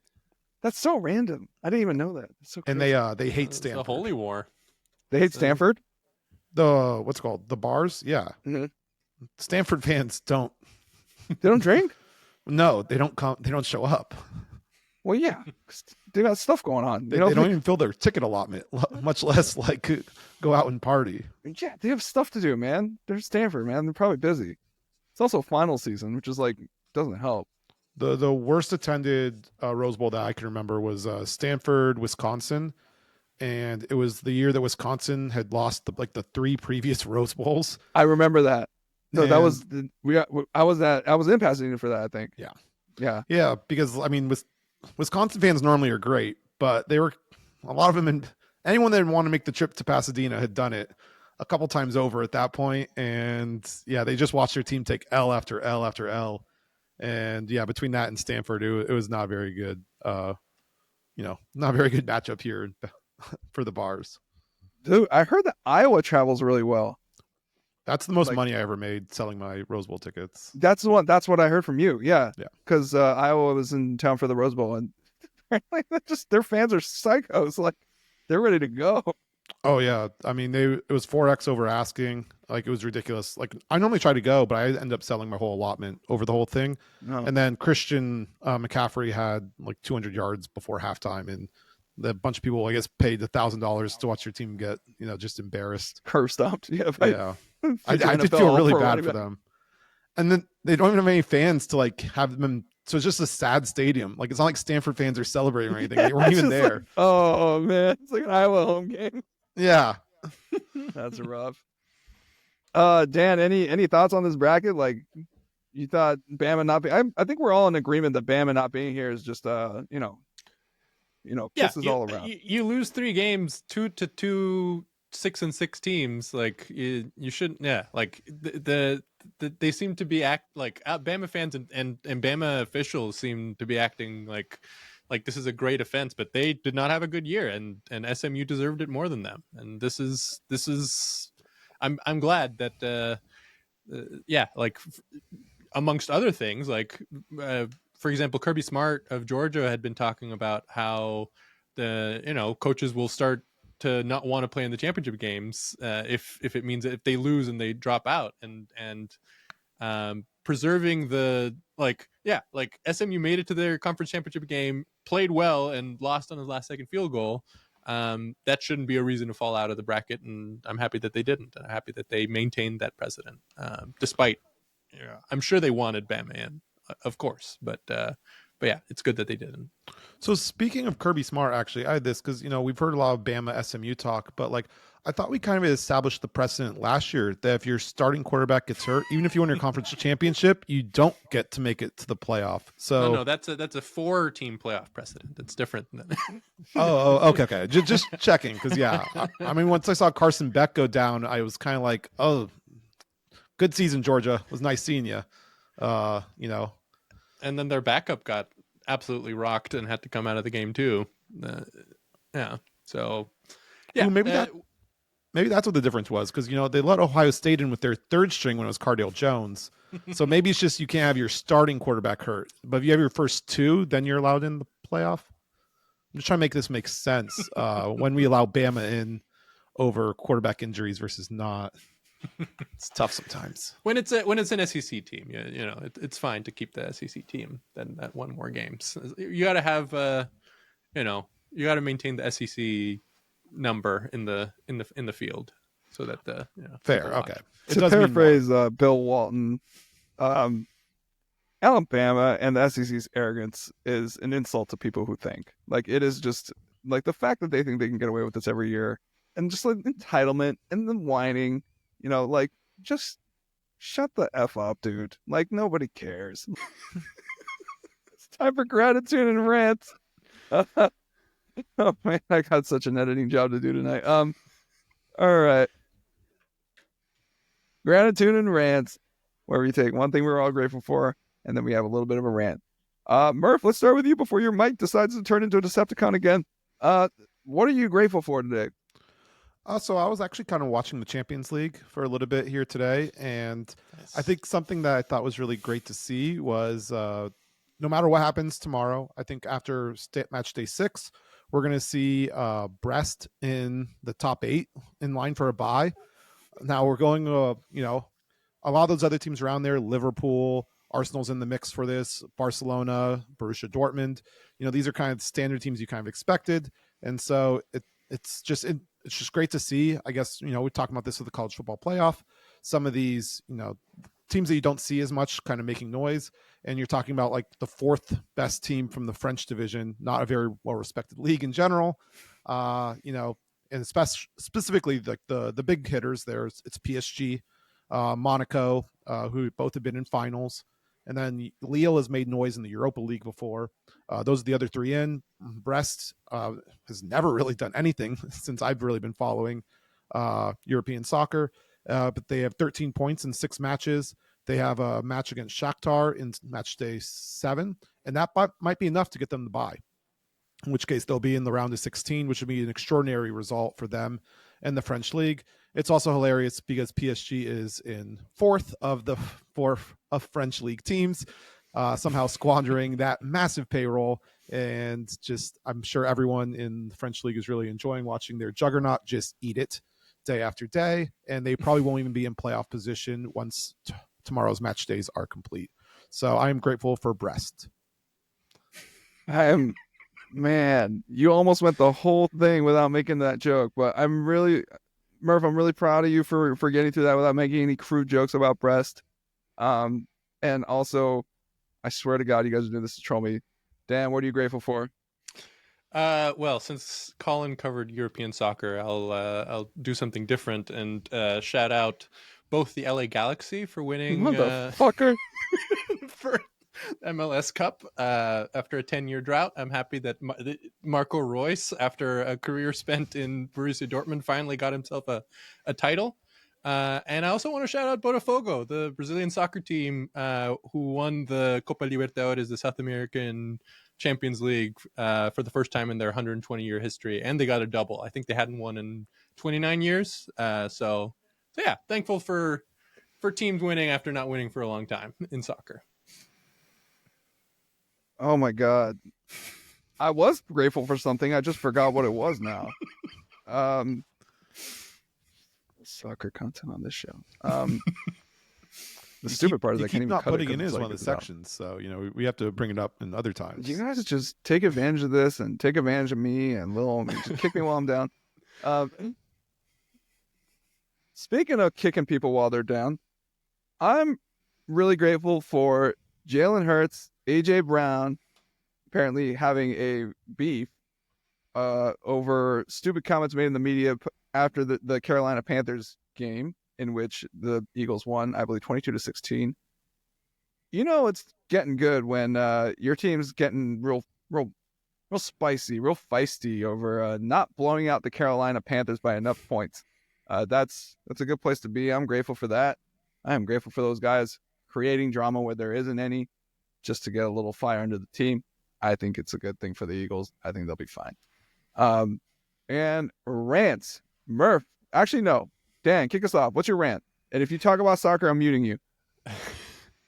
that's so random. I didn't even know that. That's so crazy. And they hate Stanford. It's a holy war. They hate Stanford? What's it called? The bars? Yeah. Mm-hmm. Stanford fans don't. They don't drink? No, they don't come. They don't show up. Well, yeah, they got stuff going on. They don't even fill their ticket allotment, much less like go out and party. Yeah, they have stuff to do, man. They're Stanford, man. They're probably busy. It's also final season, which is like, doesn't help. The worst attended Rose Bowl that I can remember was Stanford, Wisconsin, and it was the year that Wisconsin had lost the 3 previous Rose Bowls. I remember that. No, that was I was in Pasadena for that, I think. Yeah, because I mean, Wisconsin fans normally are great, but they were, a lot of them, and anyone that wanted to make the trip to Pasadena had done it a couple times over at that point, and yeah, they just watched their team take L after L after L, and yeah, between that and Stanford, it was not very good. Not very good matchup here for the bars. Dude, I heard that Iowa travels really well. That's the most money I ever made selling my Rose Bowl tickets. That's what I heard from you. Yeah. Yeah. Because Iowa was in town for the Rose Bowl, and their fans are psychos. Like, they're ready to go. Oh yeah, I mean it was 4x over asking. Like it was ridiculous. Like I normally try to go, but I end up selling my whole allotment over the whole thing. No. And then Christian McCaffrey had like 200 yards before halftime, and the bunch of people I guess paid $1,000 to watch your team get just embarrassed. Curb stomped. Yeah. I did feel really bad for them. And then they don't even have any fans to like have them. So it's just a sad stadium. Like it's not like Stanford fans are celebrating or anything. They weren't even there. Like, oh man, it's like an Iowa home game. Yeah. That's rough. Dan, any thoughts on this bracket? Like, you thought Bama not being? I think we're all in agreement that Bama not being here is just kisses all around. You lose 3 games, 2-2, 6-6 teams. Like you shouldn't. Yeah, like they seem to be Bama fans and Bama officials seem to be acting like this is a great offense, but they did not have a good year, and SMU deserved it more than them. And this is I'm glad that amongst other things, for example, Kirby Smart of Georgia had been talking about how the coaches will start to not want to play in the championship games if it means that if they lose and they drop out, and preserving the SMU made it to their conference championship game, played well, and lost on his last second field goal. That shouldn't be a reason to fall out of the bracket, and I'm happy that they didn't. And I'm happy that they maintained that precedent, despite I'm sure they wanted Bama in, of course, but yeah, it's good that they didn't. So speaking of Kirby Smart, actually, I had this because we've heard a lot of Bama SMU talk, but I thought we kind of established the precedent last year that if your starting quarterback gets hurt, even if you win your conference championship, you don't get to make it to the playoff. So no, that's a 4-team playoff precedent. It's different than okay. Just checking because I mean, once I saw Carson Beck go down, I was kind of like, oh, good season, Georgia. It was nice seeing you. And then their backup got absolutely rocked and had to come out of the game too. So yeah, ooh, maybe that's what the difference was, because they let Ohio State in with their third string when it was Cardale Jones. So maybe it's just you can't have your starting quarterback hurt, but if you have your first 2, then you're allowed in the playoff. I'm just trying to make this make sense when we allow Bama in over quarterback injuries versus not. It's tough sometimes when it's an SEC team. It's fine to keep the SEC team than that one more games. You got to have you got to maintain the SEC number in the field so that fair. Okay. To paraphrase Bill Walton, Alabama and the SEC's arrogance is an insult to people who think. Like, it is just like the fact that they think they can get away with this every year, and just like entitlement and then whining. Just shut the F up, dude. Like, nobody cares. It's time for gratitude and rants. Oh man, I got such an editing job to do tonight. All right. Gratitude and rants, where we take one thing we're all grateful for, and then we have a little bit of a rant. Murph, let's start with you before your mic decides to turn into a Decepticon again. What are you grateful for today? So I was actually kind of watching the Champions League for a little bit here today, and I think something that I thought was really great to see was no matter what happens tomorrow, I think after match day 6, we're going to see Brest in the top 8 in line for a bye. Now we're going, a lot of those other teams around there, Liverpool, Arsenal's in the mix for this, Barcelona, Borussia Dortmund, these are kind of standard teams you kind of expected. And so it's just great to see. I guess, we're talking about this with the college football playoff. Some of these, teams that you don't see as much kind of making noise. And you're talking about like the 4th best team from the French division, not a very well-respected league in general. And specifically like the big hitters there, it's PSG, Monaco, who both have been in finals. And then Lille has made noise in the Europa League before. Those are the other 3 in. Brest has never really done anything since I've really been following European soccer. But they have 13 points in 6 matches. They have a match against Shakhtar in match day 7. And that might be enough to get them the bye. In which case they'll be in the round of 16, which would be an extraordinary result for them and the French league. It's also hilarious because PSG is in 4th of the 4 of French league teams, somehow squandering that massive payroll And just, I'm sure everyone in the French league is really enjoying watching their juggernaut just eat it day after day. And they probably won't even be in playoff position once tomorrow's match days are complete. So I am grateful for Brest. Man, you almost went the whole thing without making that joke, but Murph, I'm really proud of you for getting through that without making any crude jokes about Brest. And also, I swear to God, you guys are doing this to troll me. Dan, what are you grateful for? Well, since Collin covered European soccer, I'll do something different and shout out both the LA Galaxy for winning Motherfucker. for MLS Cup after a 10-year drought. I'm happy that Marco Reus, after a career spent in Borussia Dortmund, finally got himself a title. And I also want to shout out Botafogo, the Brazilian soccer team who won the Copa Libertadores, the South American Champions League, for the first time in their 120-year history. And they got a double. I think they hadn't won in 29 years. So yeah, thankful for teams winning after not winning for a long time in soccer. Oh my God. I was grateful for something. I just forgot what it was now. Soccer content on this show. The stupid part is I can't even not cut putting it it in as like one of the sections, so we have to bring it up in other times. You guys just take advantage of this and take advantage of me and just kick me while I'm down. Speaking of kicking people while they're down, I'm really grateful for Jalen Hurts, AJ Brown, apparently having a beef over stupid comments made in the media after the Carolina Panthers game, in which the Eagles won, I believe, 22-16. It's getting good when your team's getting real spicy, real feisty over not blowing out the Carolina Panthers by enough points. That's a good place to be. I'm grateful for that. I am grateful for those guys creating drama where there isn't any, just to get a little fire under the team. I think it's a good thing for the Eagles. I think they'll be fine. And rants. Murph. Actually, no. Dan, kick us off. What's your rant? And if you talk about soccer, I'm muting you.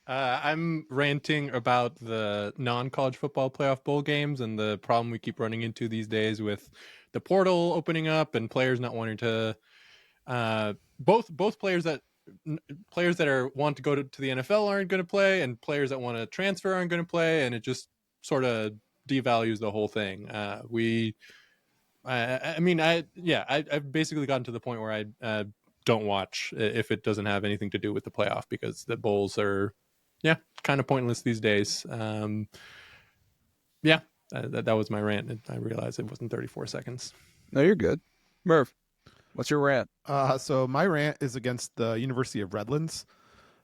I'm ranting about the non-college football playoff bowl games and the problem we keep running into these days with the portal opening up and players not wanting to both players that want to go to the NFL aren't going to play, and players that want to transfer aren't going to play, and it just sort of devalues the whole thing. I've basically gotten to the point where I don't watch if it doesn't have anything to do with the playoff, because the bowls are kind of pointless these days. That was my rant. I realized it wasn't 34 seconds. No, you're good. Murph, what's your rant? So my rant is against the University of Redlands.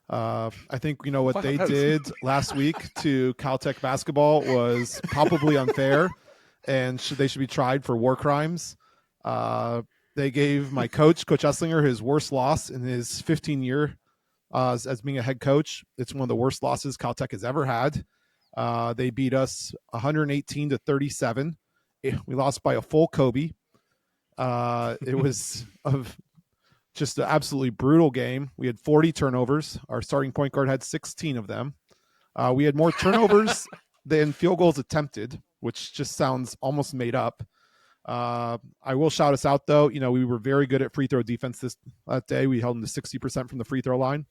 I think what they did last week to Caltech basketball was palpably unfair, and they should be tried for war crimes. They gave my coach Esslinger, his worst loss in his 15-year as being a head coach. It's one of the worst losses Caltech has ever had. They beat us 118-37. We lost by a full Kobe. It was just an absolutely brutal game. We had 40 turnovers. Our starting point guard had 16 of them. We had more turnovers than field goals attempted, which just sounds almost made up. I will shout us out, though. We were very good at free throw defense that day. We held them to 60% from the free throw line.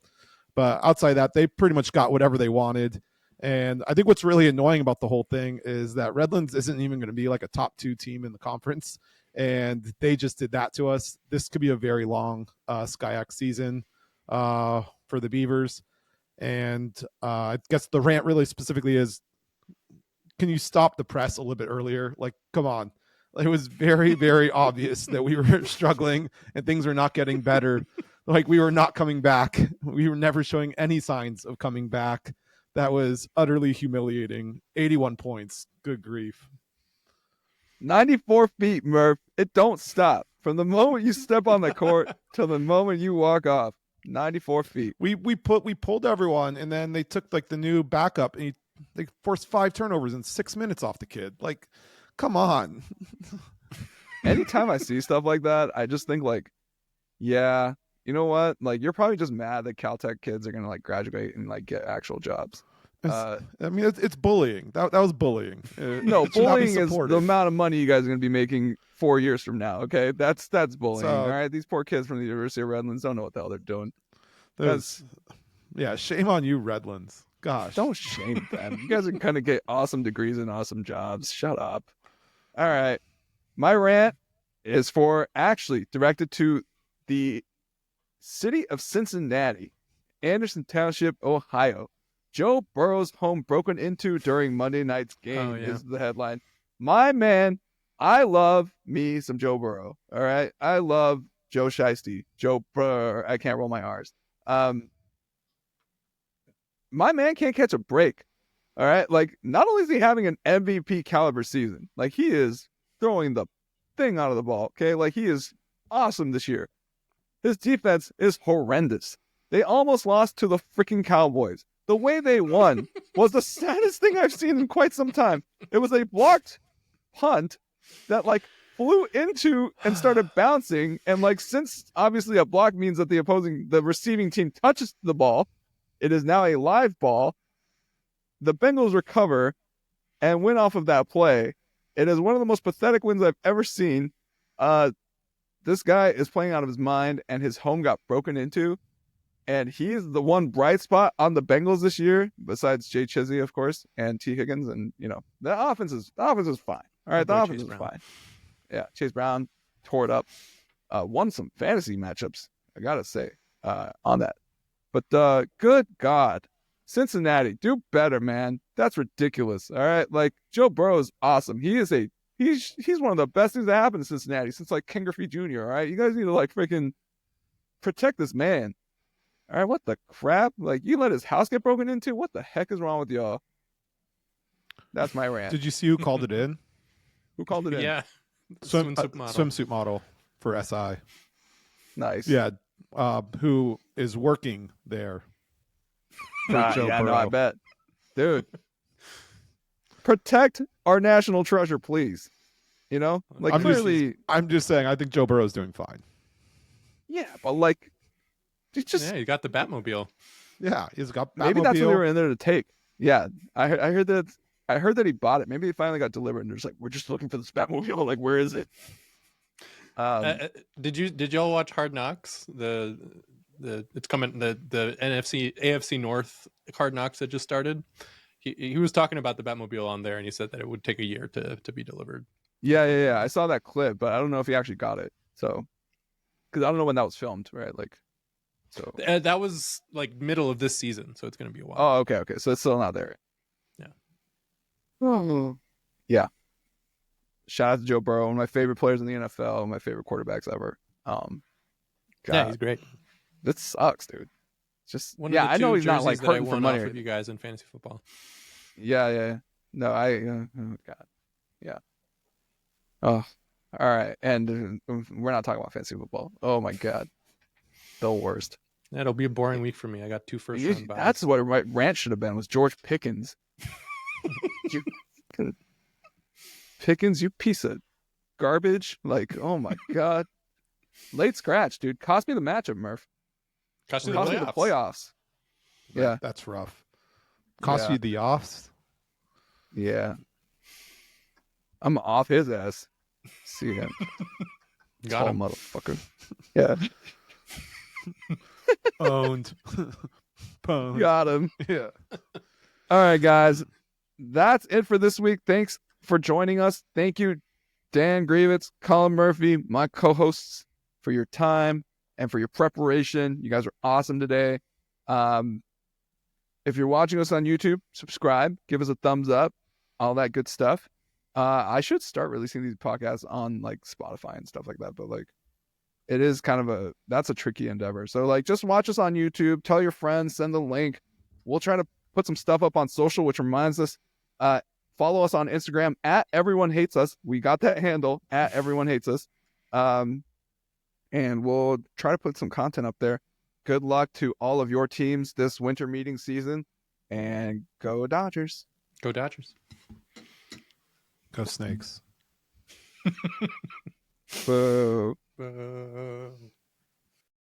But outside of that, they pretty much got whatever they wanted. And I think what's really annoying about the whole thing is that Redlands isn't even going to be like a top 2 team in the conference. And they just did that to us. This could be a very long SCIAC season for the Beavers. And I guess the rant really specifically is, can you stop the press a little bit earlier? Like, come on. It was very, very obvious that we were struggling and things were not getting better. Like, we were not coming back. We were never showing any signs of coming back. That was utterly humiliating. 81 points. Good grief. 94 feet, Murph. It don't stop. From the moment you step on the court till the moment you walk off. 94 feet. We pulled everyone, and then they took like the new backup, and they forced 5 turnovers in 6 minutes off the kid. Like, come on. Anytime I see stuff like that, I just think like, yeah, you know what? Like, you're probably just mad that Caltech kids are gonna like graduate and like get actual jobs. I mean, it's bullying. That was bullying. No, It should not be bullying is the supported. amount of money you guys are going to be making 4 years from now. Okay, that's bullying. So- all right, these poor kids from the University of Redlands don't know what the hell they're doing. Yeah, shame on you, Redlands. Gosh. Don't shame them. You guys are going to get awesome degrees and awesome jobs. Shut up. All right, my rant is actually directed to the city of Cincinnati, Anderson Township, Ohio. Joe Burrow's home broken into during Monday night's game is the headline. My man, I love me some Joe Burrow. All right. I love Joe Shiesty. Joe Burrow. I can't roll my R's. My man can't catch a break. All right. Like, not only is he having an MVP caliber season, like, he is throwing the thing out of the ball. Okay. Like, he is awesome this year. His defense is horrendous. They almost lost to the freaking Cowboys. The way they won was the saddest thing I've seen in quite some time. It was a blocked punt that, like, flew into and started bouncing. And, like, since obviously a block means that the receiving team touches the ball, it is now a live ball. The Bengals recover and win off of that play. It is one of the most pathetic wins I've ever seen. This guy is playing out of his mind, and his home got broken into. And he is the one bright spot on the Bengals this year, besides Jay Chizzy, of course, and T. Higgins. And, you know, the offense is fine. All right, the offense is fine. Yeah, Chase Brown tore it up. Won some fantasy matchups, I got to say, on that. But good God, Cincinnati, do better, man. That's ridiculous. All right, like, Joe Burrow is awesome. He's one of the best things that happened in Cincinnati since, like, Ken Griffey Jr., all right? You guys need to, like, freaking protect this man. All right, what the crap? Like, you let his house get broken into? What the heck is wrong with y'all? That's my rant. Did you see who called it in? Who called it in? Yeah. Swimsuit model for SI. Nice. Yeah, who is working there for Joe Burrow. No, I bet. Dude, protect our national treasure, please. You know? Like, I'm just saying, I think Joe Burrow's doing fine. Yeah, but, like, you got the Batmobile. Yeah, he's got Batmobile. Maybe that's what they were in there to take. Yeah, I heard that he bought it. Maybe it finally got delivered, and they're just like, we're just looking for this Batmobile. Like, where is it? Did y'all watch Hard Knocks? It's coming the AFC North Hard Knocks that just started. He was talking about the Batmobile on there, and he said that it would take a year to be delivered. Yeah. I saw that clip, but I don't know if he actually got it. So, because I don't know when that was filmed, right? Like. So that was like middle of this season, so it's going to be a while. Oh, okay. So it's still not there. Yeah. Oh, yeah. Shout out to Joe Burrow, one of my favorite players in the NFL, one of my favorite quarterbacks ever. Yeah, he's great. That sucks, dude. It's just I know he's not like hurting for money. Off of you guys in fantasy football. Yeah. No, oh God. Yeah. Oh, all right. And we're not talking about fantasy football. Oh my God. The worst. That'll be a boring week for me. I got 2 first-round buys. That's what my rant should have been, was George Pickens. Pickens, you piece of garbage. Like, oh my God. Late scratch, dude. Cost me the matchup, Murph. Cost me the playoffs. Yeah. That's rough. Cost you the offs? Yeah. I'm off his ass. See him. Got him. Motherfucker. Yeah. Owned. Pwned. Got him. Yeah. All right, guys. That's it for this week. Thanks for joining us. Thank you, Dan Grievitz, Collin Murphy, my co-hosts, for your time and for your preparation. You guys are awesome today. If you're watching us on YouTube, subscribe, give us a thumbs up, all that good stuff. I should start releasing these podcasts on, like, Spotify and stuff like that, but, like, it is kind of that's a tricky endeavor. So, like, just watch us on YouTube, tell your friends, send the link. We'll try to put some stuff up on social, which reminds us, follow us on Instagram at Everyone Hates Us. We got that handle at Everyone Hates Us. And we'll try to put some content up there. Good luck to all of your teams this winter meeting season, and go Dodgers. Go Dodgers. Go Snakes. Boo. Boo.